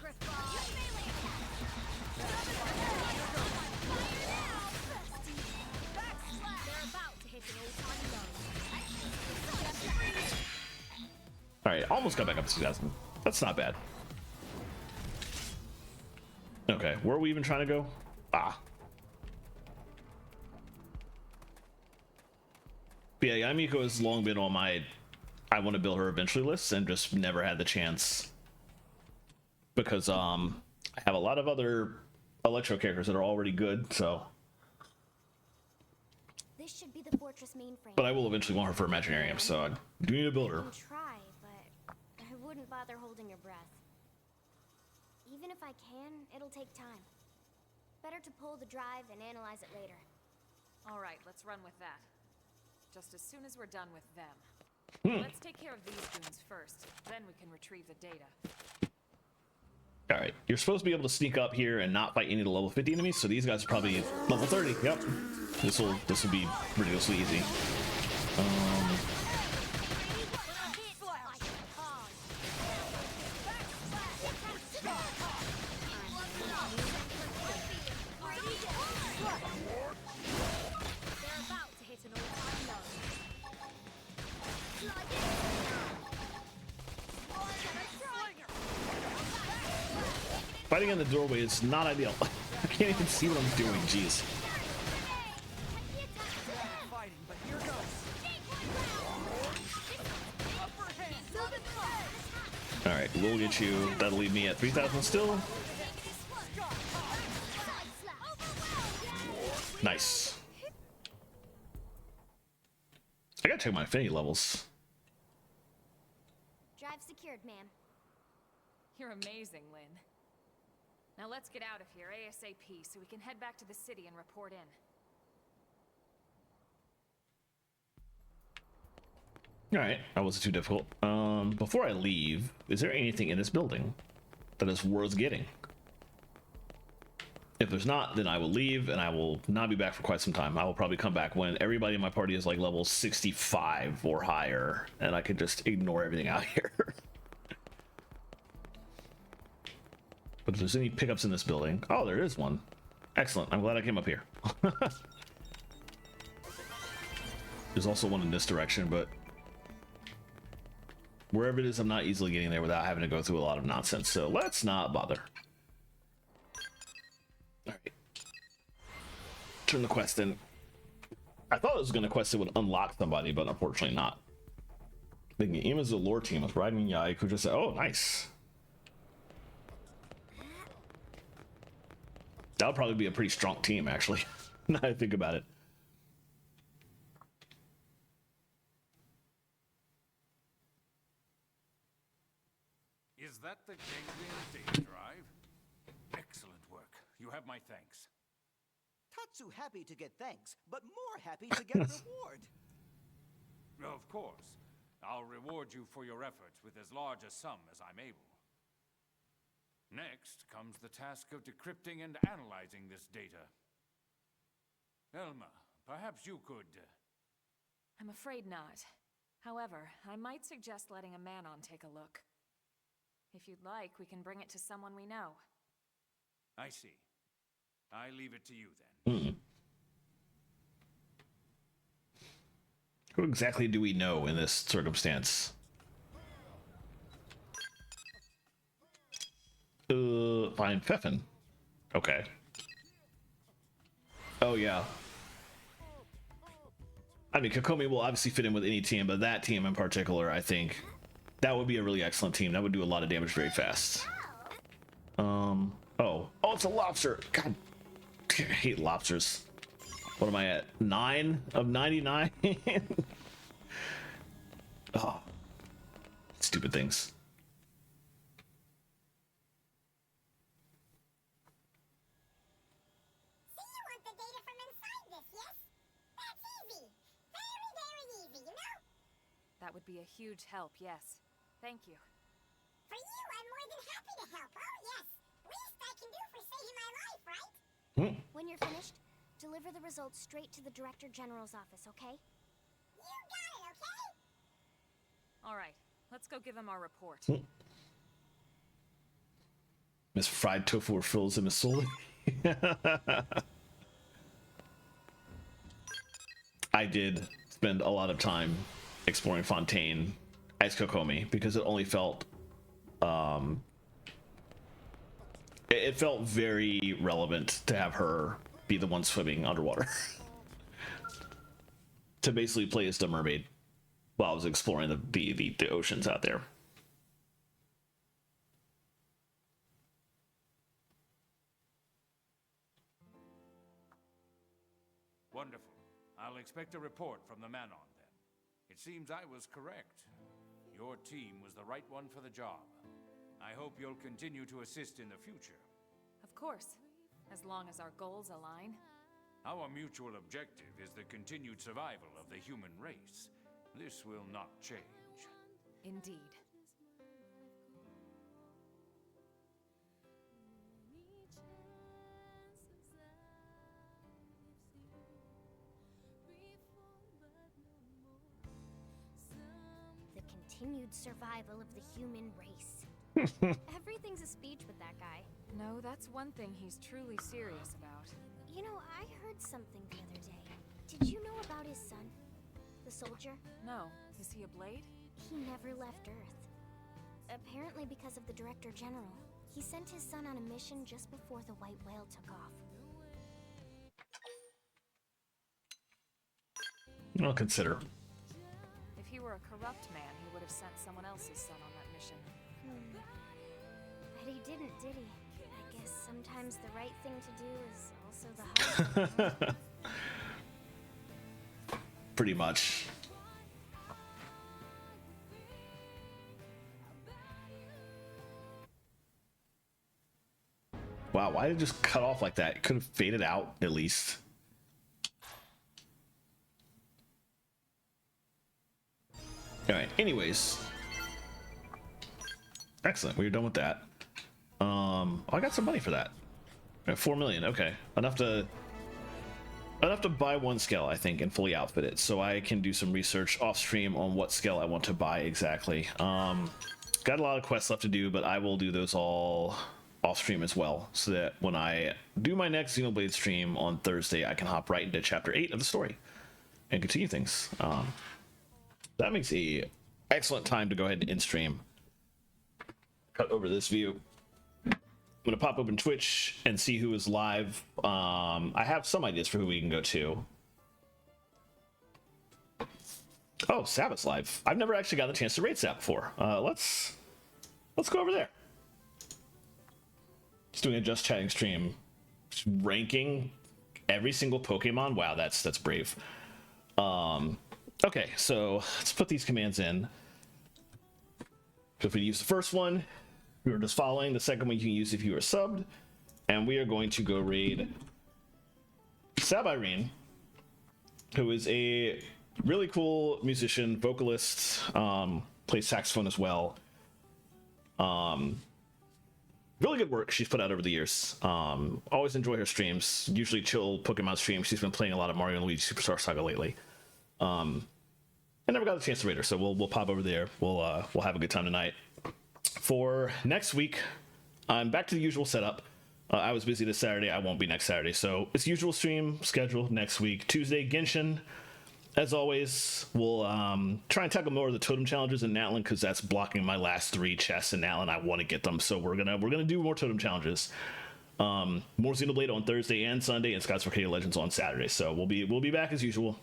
All right, almost got back up to 2000. That's not bad. Okay, where are we even trying to go? Ah. But yeah, Yamiko has long been on my I want to build her eventually list, and just never had the chance because I have a lot of other Electro characters that are already good, so This should be the fortress mainframe. But I will eventually want her for Imaginarium, so I do need to build I her. can try, but I wouldn't bother holding your breath. Even if I can, it'll take time. Better to pull the drive and analyze it later. All right, let's run with that. Just as soon as we're done with them. Let's take care of these goons first, then we can retrieve the data. All right, you're supposed to be able to sneak up here and not fight any of the level 50 enemies, so these guys are probably level 30. Yep, this will be ridiculously easy. Fighting in the doorway is not ideal. I can't even see what I'm doing. Jeez. Fighting, but here goes. All right, we'll get you. That'll leave me at 3,000 still. Nice. I gotta check my affinity levels. Drive secured, ma'am. You're amazing, Lynn. Now let's get out of here ASAP so we can head back to the city and report in. All right, that wasn't too difficult. Before I leave, is there anything in this building that is worth getting? If there's not, then I will leave and I will not be back for quite some time. I will probably come back when everybody in my party is like level 65 or higher, and I can just ignore everything out here. But if there's any pickups in this building, oh, there is one. Excellent. I'm glad I came up here. There's also one in this direction, but wherever it is, I'm not easily getting there without having to go through a lot of nonsense. So let's not bother. All right. Turn the quest in. I thought it was going to quest it would unlock somebody, but unfortunately not. The game is a lore team with Raiden and Yai, who just said, oh, nice. That would probably be a pretty strong team, actually, now that I think about it. Is that the ganglion data drive? Excellent work. You have my thanks. Tatsu happy to get thanks, but more happy to get reward. Of course. I'll reward you for your efforts with as large a sum as I'm able. Next comes the task of decrypting and analyzing this data. Elma, perhaps you could... I'm afraid not. However, I might suggest letting a man-on take a look. If you'd like, we can bring it to someone we know. I see. I leave it to you then. Who exactly do we know in this circumstance? Fine, Pfeffin. Okay. Oh, yeah. I mean, Kokomi will obviously fit in with any team, but that team in particular, I think that would be a really excellent team. That would do a lot of damage very fast. Oh, it's a lobster. God, I hate lobsters. What am I at? 9 of 99? Oh, stupid things. That would be a huge help, yes. Thank you. For you, I'm more than happy to help. Oh, yes. Least I can do for saving my life, right? When you're finished, deliver the results straight to the Director General's office, okay? You got it, okay? All right, let's go give him our report. Miss Fried Tofu fills him a soul. I did spend a lot of time exploring Fontaine as Kokomi because it only felt it felt very relevant to have her be the one swimming underwater. To basically play as the mermaid while I was exploring the oceans out there. Wonderful. I'll expect a report from the Manon then. It seems I was correct. Your team was the right one for the job. I hope you'll continue to assist in the future. Of course, as long as our goals align. Our mutual objective is the continued survival of the human race. This will not change. Indeed. The continued survival of the human race. Everything's a speech with that guy. No, that's one thing he's truly serious about. You know, I heard something the other day. Did you know about his son? The soldier? No. Is he a Blade? He never left Earth. Apparently because of the Director General. He sent his son on a mission just before the White Whale took off. I'll consider. If he were a corrupt man, he would have sent someone else's son on that mission. But he didn't, did he? I guess sometimes the right thing to do is also the hard thing. Pretty much. Wow, why did it just cut off like that? It could have faded out at least. Alright, anyways. Excellent, we were done with that. Oh, I got some money for that. 4 million, okay. Enough to buy one scale, I think, and fully outfit it, so I can do some research off stream on what scale I want to buy exactly. Got a lot of quests left to do, but I will do those all off stream as well, so that when I do my next Xenoblade stream on Thursday, I can hop right into chapter 8 of the story and continue things. That makes a excellent time to go ahead and end stream. Cut over this view. I'm gonna pop open Twitch and see who is live. I have some ideas for who we can go to. Oh, Sabbath's live. I've never actually gotten a chance to raid Sab before. Let's go over there. Just doing a just chatting stream, just ranking every single Pokemon. Wow, that's brave. Okay, so let's put these commands in. Feel free to use the first one. We were just following. The second one you can use if you are subbed. And we are going to go raid Sabirine, who is a really cool musician, vocalist, plays saxophone as well. Really good work she's put out over the years. Always enjoy her streams. Usually chill Pokemon streams. She's been playing a lot of Mario and Luigi Superstar Saga lately. I never got a chance to raid her, so we'll pop over there. We'll have a good time tonight. For next week, I'm back to the usual setup. I was busy this Saturday. I won't be next Saturday, so it's usual stream schedule next week. Tuesday, Genshin. As always, we'll try and tackle more of the totem challenges in Natlan, because that's blocking my last 3 chests in Natlan. I want to get them, so we're gonna do more totem challenges. More Xenoblade on Thursday and Sunday, and Scott's Arcadia Legends on Saturday. So we'll be back as usual.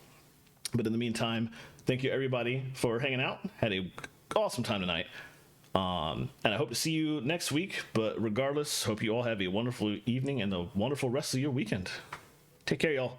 But in the meantime, thank you everybody for hanging out. Had a awesome time tonight. And I hope to see you next week. But regardless, hope you all have a wonderful evening and a wonderful rest of your weekend. Take care, y'all.